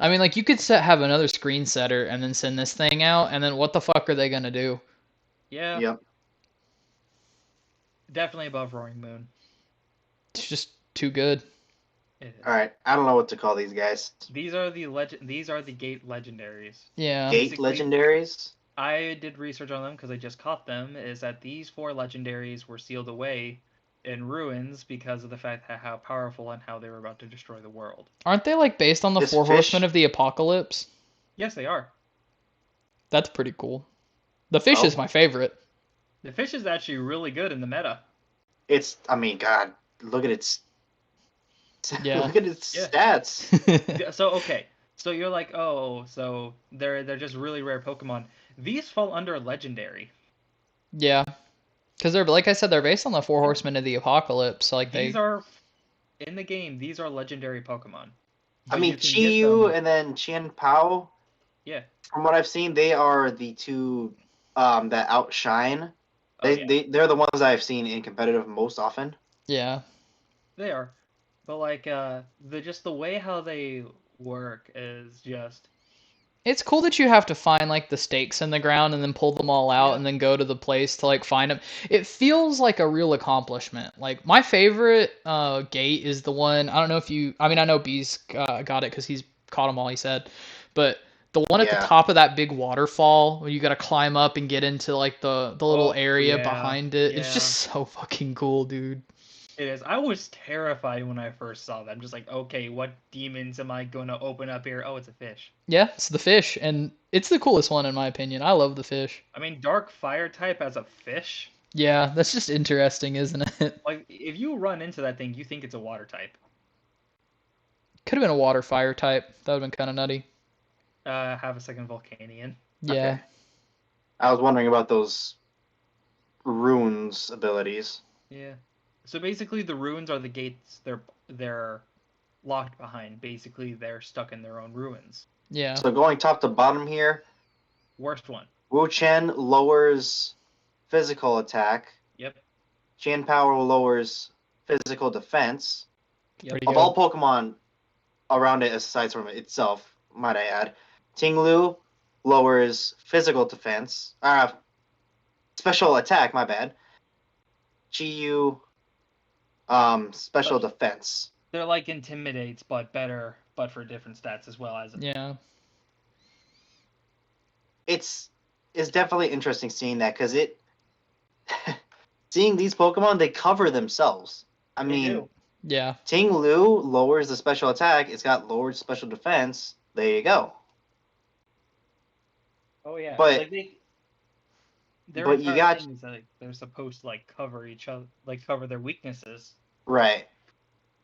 I mean, like you could have another screen setter and then send this thing out, and then what the fuck are they gonna do? Yeah, Yep. definitely above Roaring Moon. It's just too good. It is. All right, I don't know what to call these guys. These are the gate legendaries. Yeah. Gate basically- legendaries. I did research on them because I just caught them. Is that these 4 legendaries were sealed away in ruins because of the fact that how powerful and how they were about to destroy the world. Aren't they like based on the This 4 fish- horsemen of the apocalypse? Yes, they are. That's pretty cool. The fish Oh. is my favorite. The fish is actually really good in the meta. I mean, God, look at its. Yeah. Look at its Yeah. stats. So okay, so you're like, oh, so they're just really rare Pokemon. These fall under legendary. Yeah, because they're like I said, they're based on the 4 horsemen of the apocalypse. So like These are in the game. These are legendary Pokemon. I But mean, you can get Chi-Yu them- and then Chien Pao. Yeah. From what I've seen, they are the two that outshine. Oh, yeah, They're the ones I've seen in competitive most often. yeah, they are. But like the way how they work is just it's cool that you have to find like the stakes in the ground and then pull them all out Yeah. and then go to the place to like find them. It feels like a real accomplishment. Like my favorite gate is the one. I don't know if you. I mean, I know B's got it because he's caught them all. He said, but the one at Yeah. the top of that big waterfall where you got to climb up and get into like the little area yeah, behind it. It's yeah. just so fucking cool, dude. it is. I was terrified when I first saw them. Just like, okay, what demons am I gonna open up here? Oh, it's a fish. Yeah, it's the fish, and it's the coolest one in my opinion. I love the fish. I mean, dark fire type as a fish. Yeah, that's just interesting, isn't it? Like, if you run into that thing, you think it's a water type. Could have been a water fire type. That would have been kind of nutty. Have a second Volcanion. Yeah. Okay. I was wondering about those runes abilities. Yeah. So basically, the ruins are the gates. They're locked behind. Basically, they're stuck in their own ruins. Yeah. So going top to bottom here, Worst one. Wu Chen lowers physical attack. Yep. Chien Power lowers physical defense. Pretty Of good. all Pokemon around it, aside from itself, might I add, Tinglu lowers physical defense. Special attack, my bad. Chi-Yu, special defense. They're like intimidates, but better, but for different stats as well as. Yeah. It's definitely interesting seeing that because it seeing these Pokemon, they cover themselves. I They mean, do. Yeah. Tinglu lowers the special attack. It's got lowered special defense. There you go. Oh yeah. But- Like Their But you entire got thing is that like, they're supposed to like cover each other, like cover their weaknesses. right.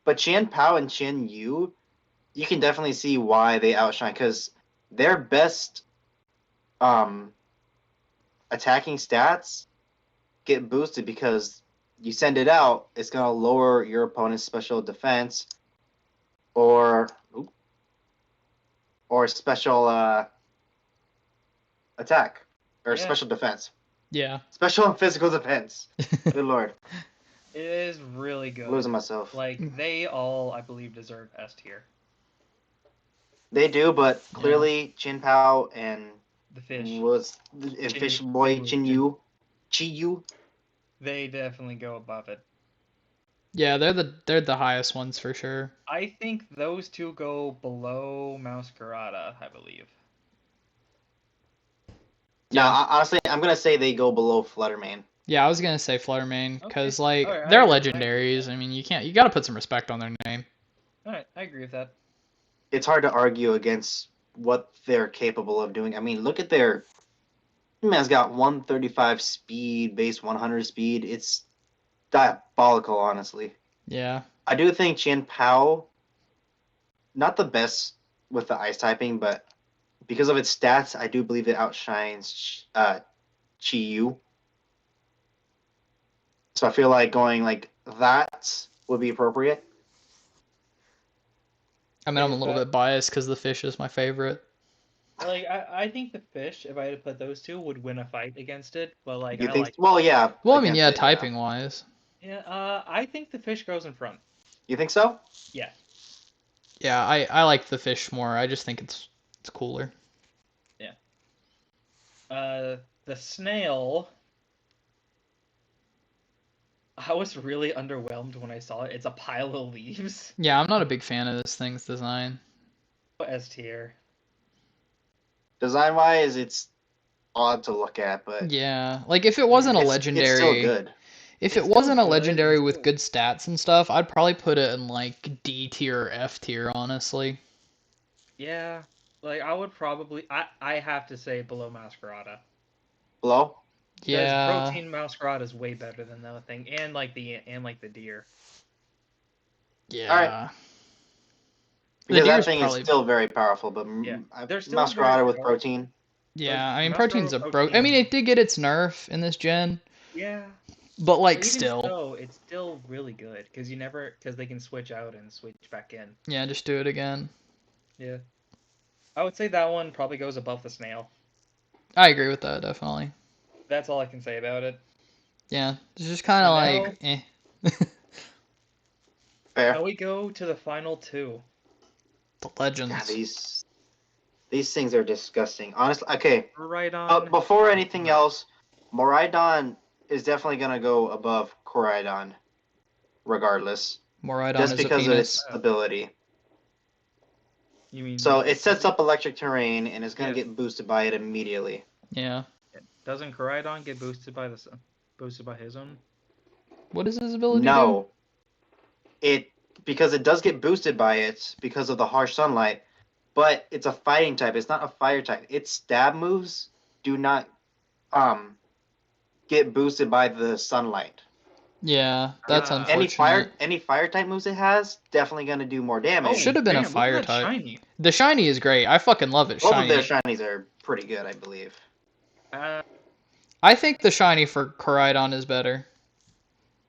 But Qian Pao and Qian Yu, you can definitely see why they outshine because their best attacking stats get boosted because you send it out, it's gonna lower your opponent's special defense or special attack or Yeah. special defense. Yeah. Special and physical defense. Good lord. It is really good. I'm losing myself. Like they all, I believe, deserve S tier. They do, but clearly Chin Pao and The fish. Fish Boy Chin Yu, Chi Yu. They definitely go above it. Yeah, they're the highest ones for sure. I think those two go below Masquerada, I believe. Yeah, honestly, I'm gonna say they go below Fluttermane. Yeah, I was gonna say Fluttermane because Okay. like Alright, they're I agree legendaries. I mean, you gotta put some respect on their name. Alright, I agree with that. It's hard to argue against what they're capable of doing. I mean, look at their man's got 135 speed, base 100 speed. It's diabolical, honestly. Yeah. I do think Qian Pao, not the best with the ice typing, but because of its stats, I do believe it outshines Chi Yu. So I feel like going like that would be appropriate. I mean, I'm a little bit biased because the fish is my favorite. Like I think the fish, if I had to put those two, would win a fight against it. But like You I think? like. Well, yeah. Well, I mean, yeah, against it, typing wise. Yeah. I think the fish goes in front. You think so? Yeah. Yeah, I like the fish more. I just think it's cooler. Yeah. The snail. I was really underwhelmed when I saw it. It's a pile of leaves. Yeah, I'm not a big fan of this thing's design. S tier. Design wise, it's odd to look at, but Yeah, like if it wasn't a legendary, it's still good. if It's it still wasn't a good, legendary it's with still- good stats and stuff, I'd probably put it in like D tier or F tier, honestly. Yeah. Like I would probably. I have to say below Masquerada. Below? Because Yeah. protein Masquerada is way better than the other thing, and like the deer. Yeah. Alright. The Because that deer's thing probably is still very powerful, but Yeah. They're still Masquerada very with powerful. protein. Yeah, Like, I mean, Masquerada protein's a with broke. I protein- mean, it did get its nerf in this gen, Yeah. but like Even still. so, it's still really good because they can switch out and switch back in. Yeah, just do it again. Yeah. I would say that one probably goes above the snail. I agree with that, definitely. That's all I can say about it. Yeah, it's just kind of like, eh. Fair. Now we go to the final two. The legends. God, these things are disgusting. Honestly, okay. Koraidon. Before anything else, Miraidon is definitely gonna go above Koraidon, regardless, Miraidon just is a because of penis. its ability. You mean So it sets up electric terrain and it's gonna Yes. get boosted by it immediately. Yeah. Doesn't Koraidon get boosted by his own? What does his ability do? No, because it does get boosted by it because of the harsh sunlight, but it's a fighting type. It's not a fire type. Its stab moves do not get boosted by the sunlight. Yeah, that's Ah. unfortunate. Any fire type moves it has definitely gonna do more damage. Should have been a damn, look at fire that type. Shiny. The shiny is great. I fucking love it. Both Shiny. of their shinies are pretty good, I believe. I think the shiny for Koraidon is better.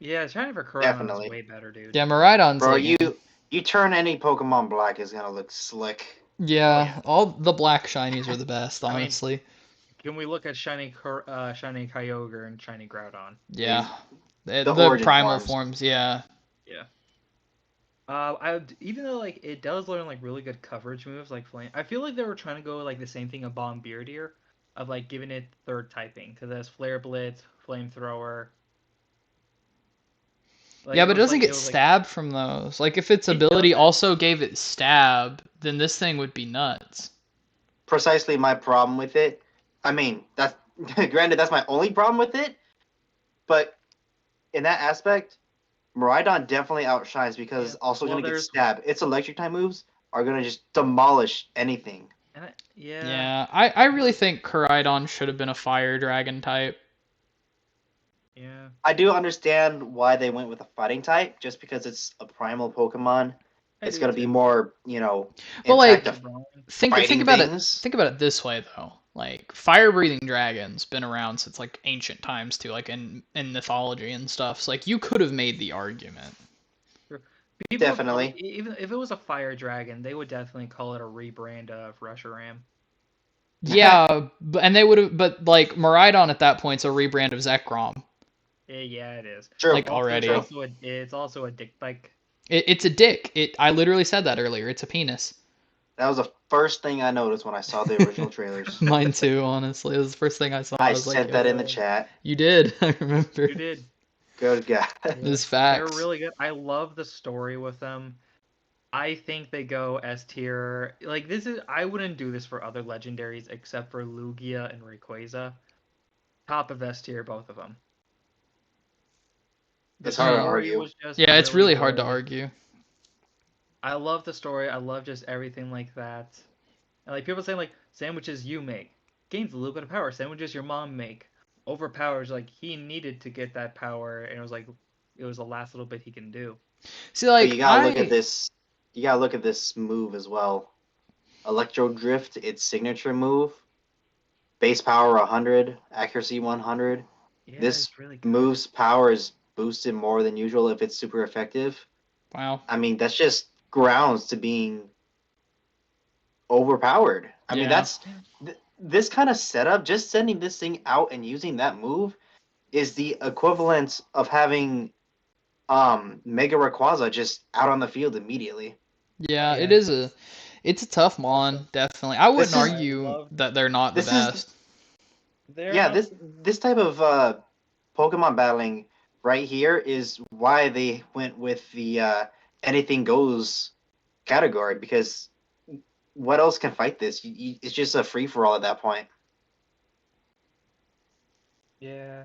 Yeah, shiny for Koraidon Definitely. is way better, dude. Yeah, Miraidon's Bro, like, you turn any Pokemon black, it's gonna look slick. yeah, all the black shinies are the best, I mean, honestly. Can we look at shiny Kyogre and shiny Groudon? Yeah, the origin primal forms. forms. Yeah. Even though like it does learn like really good coverage moves like flame, I feel like they were trying to go like the same thing of Bombirdier, of like giving it third typing because it has Flare Blitz, Flamethrower. Like, Yeah, but it doesn't get was, stab from those. Like if its ability also gave it stab, then this thing would be nuts. Precisely my problem with it. I mean, that's granted that's my only problem with it, but in that aspect, Miraidon definitely outshines because it's also gonna get stabbed. Its electric type moves are gonna just demolish anything. Yeah, I really think Koraidon should have been a fire dragon type. Yeah. I do understand why they went with a fighting type, just because it's a primal Pokemon. I It's do gonna be too. more, But intact like, of think fighting about it. things. Think about it this way though. Like fire-breathing dragons been around since like ancient times too, like in mythology and stuff. So like you could have made the argument. True. People would probably, Definitely. even if it was a fire dragon, they would definitely call it a rebrand of Reshiram. Yeah, and they would have, but like Miraidon at that point's a rebrand of Zekrom, Yeah, it is. True. like Also, already. True. it's also a dick bike. It's a dick. I literally said that earlier. It's a penis. That was the first thing I noticed when I saw the original trailers. Mine too, honestly. It was the first thing I saw. I I was like, sent that in the Uh, chat. you did. I remember. you did. Good God. Yeah. It's They're facts. really good. I love the story with them. I think they go S tier. Like this is, I wouldn't do this for other legendaries except for Lugia and Rayquaza. Top of S tier, both of them. The It's hard to Hmm. story argue. was just Yeah, it's really really hard to good. argue. I love the story. I love just everything like that. And like people saying like sandwiches you make gains a little bit of power. Sandwiches your mom make overpowers. Like he needed to get that power, and it was the last little bit he can do. See, But like you gotta look at I this. You gotta look at this move as well. Electro Drift, its signature move. Base power 100, accuracy 100. Yeah, This it's really good. move's power is boosted more than usual if it's super effective. wow. I mean, that's just grounds to being overpowered. I mean, Yeah. that's this kind of setup. Just sending this thing out and using that move is the equivalent of having Mega Rayquaza just out on the field immediately. Yeah, Yeah. it's a tough Also, mon, definitely. I This wouldn't is I argue love that they're not the this is best. they're yeah, not. this type of Pokemon battling right here is why they went with the anything goes category, because what else can fight this? It's just a free for all at that point. Yeah.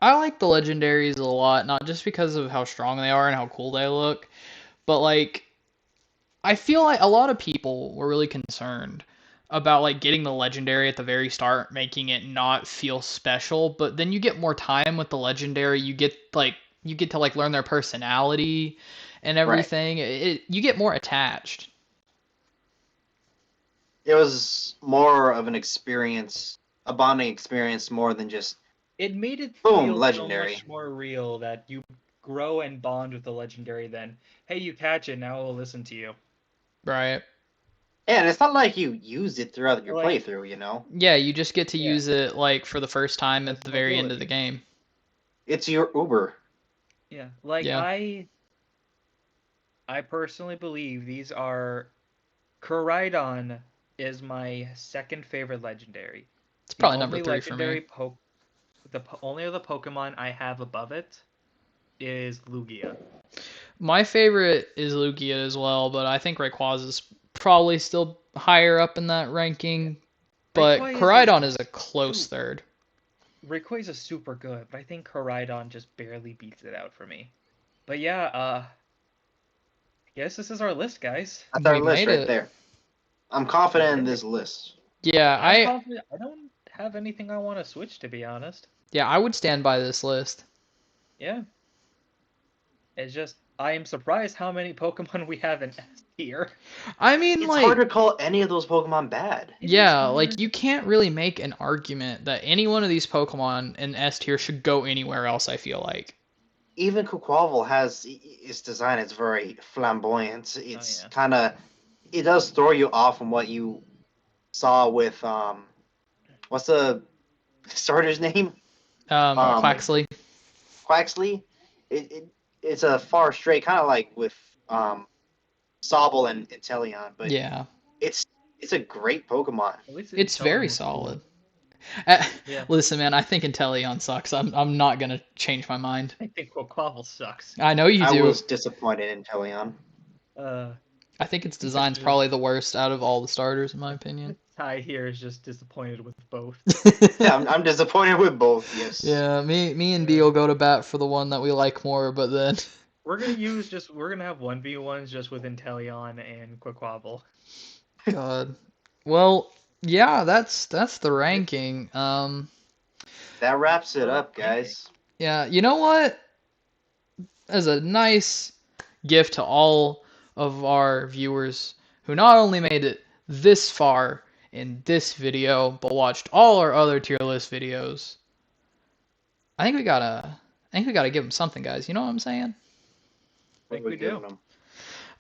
I like the legendaries a lot, not just because of how strong they are and how cool they look, but like I feel like a lot of people were really concerned about like getting the legendary at the very start, making it not feel special, but then you get more time with the legendary, you get to like learn their personality and Right. everything. You get more attached. It was more of an experience, a bonding experience more than just It made it boom, feel so legendary. much more real that you grow and bond with the legendary than, hey, you catch it, now I'll listen to you. Right. And it's not like you used it throughout your Like, playthrough. Yeah, you just get to yeah, use it like for the first time as at the an very end of the ability. game. It's your Uber. Yeah, like Yeah. I personally believe these are Koraidon is my second favorite legendary. It's The probably number only 3 for me. legendary only other Pokemon I have above it is Lugia. My favorite is Lugia as well, but I think Rayquaza is probably still higher up in that ranking. But Rayquaza Koraidon is is a close su- third. Rayquaza is super good, but I think Koraidon just barely beats it out for me. But yeah, I guess this is our list, guys. That's our We list made right it. there. I'm We confident in did it. this list. Yeah, I'm confident. I don't have anything I want to switch, to be honest. I would stand by this list. Yeah, it's just I am surprised how many Pokemon we have in S tier. I mean, It's hard like, to call any of those Pokemon bad. It is yeah, like hard. you can't really make an argument that any one of these Pokemon in S tier should go anywhere else, I feel like. Even Quaquaval has its design. It's very flamboyant. Oh It's yeah. kind of it does throw you off from what you saw with what's the starter's name? Um, Quaxley. Quaxley. It's a far stray, kind of like with um Sobble and Inteleon, but Yeah, it's it's a great Pokemon. At least it's Inteleon very was cool. solid. Uh, Yeah, Listen, man, I think Inteleon sucks. I'm not gonna change my mind. I think Quaquaval sucks. I know you I do. was disappointed in Inteleon. Uh, I think its design's probably the worst out of all the starters, in my opinion. Ty here is just disappointed with both. Yeah, I'm disappointed with both. Yes. Yeah, me and B Yeah. will go to bat for the one that we like more, but then We're gonna have 1v1s just with Inteleon and Quaquaval. God. Well, yeah, that's the ranking. That wraps it So up, ranking. guys. Yeah, you know what? As a nice gift to all of our viewers who not only made it this far in this video, but watched all our other tier list videos. I think we gotta give them something, guys. You know what I'm saying? I think we do. Them?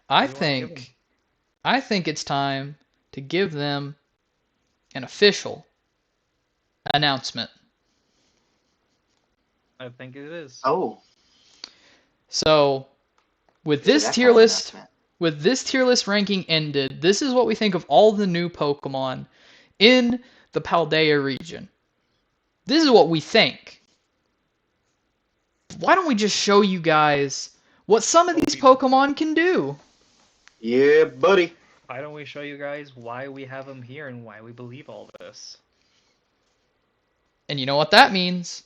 I We want to give them. think I think it's time to give them an official announcement. I think it is. Oh, So, with is it this that tier kind of list, announcement? with this tier list ranking ended, this is what we think of all the new Pokemon in the Paldea region. This is what we think. Why don't we just show you guys what some of these Pokemon can do? Yeah, buddy. Why don't we show you guys why we have them here and why we believe all this? And you know what that means?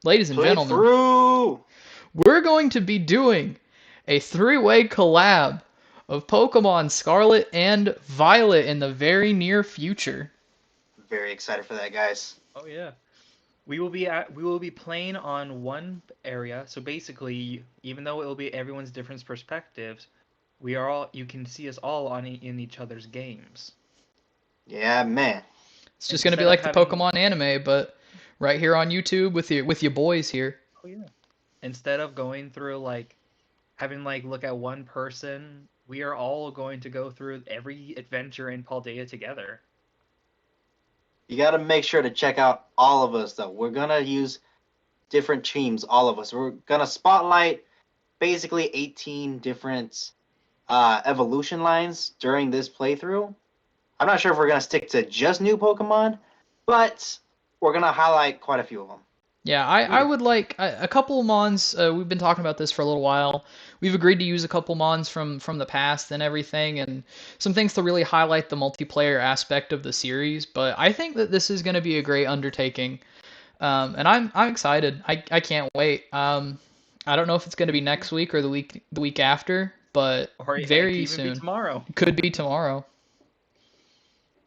Ladies and Play gentlemen, through. we're going to be doing a three-way collab of Pokemon Scarlet and Violet in the very near future. Very excited for that, guys. Oh yeah. We will be playing on one area. So basically, even though it will be everyone's different perspectives, you can see us all in each other's games. Yeah, man. It's just going to be Instead of like the having- Pokemon anime, but right here on YouTube with your boys here. Oh yeah. Instead of going through like having like look at one person, we are all going to go through every adventure in Paldea together. You got to make sure to check out all of us, though. We're going to use different teams, all of us. We're going to spotlight basically 18 different evolution lines during this playthrough. I'm not sure if we're going to stick to just new Pokemon, but we're going to highlight quite a few of them. Yeah, I would like a couple of Mons. We've been talking about this for a little while. We've agreed to use a couple Mons from the past and everything, and some things to really highlight the multiplayer aspect of the series. But I think that this is going to be a great undertaking, and I'm excited. I can't wait. I don't know if it's going to be next week or the week after, but Or it very could even soon. be tomorrow. Could be tomorrow.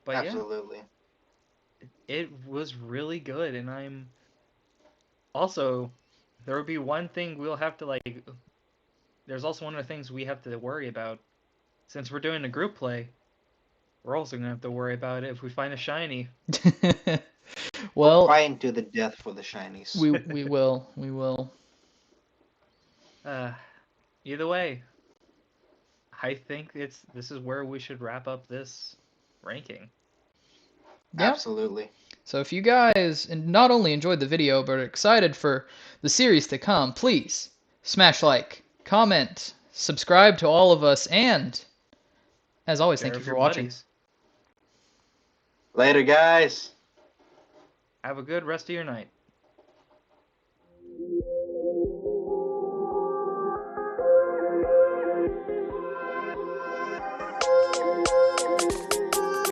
But Absolutely. yeah, it was really good, and I'm also there will be one thing we'll have to like. There's also one of the things we have to worry about, since we're doing a group play. We're also gonna have to worry about it if we find a shiny. Well, Fighting to the death for the shinies. we will. Either way, I think this is where we should wrap up this ranking. Yeah. Absolutely. So if you guys not only enjoyed the video but are excited for the series to come, please smash like, comment, subscribe to all of us, and as always, thank you for watching. Later, guys. Have a good rest of your night.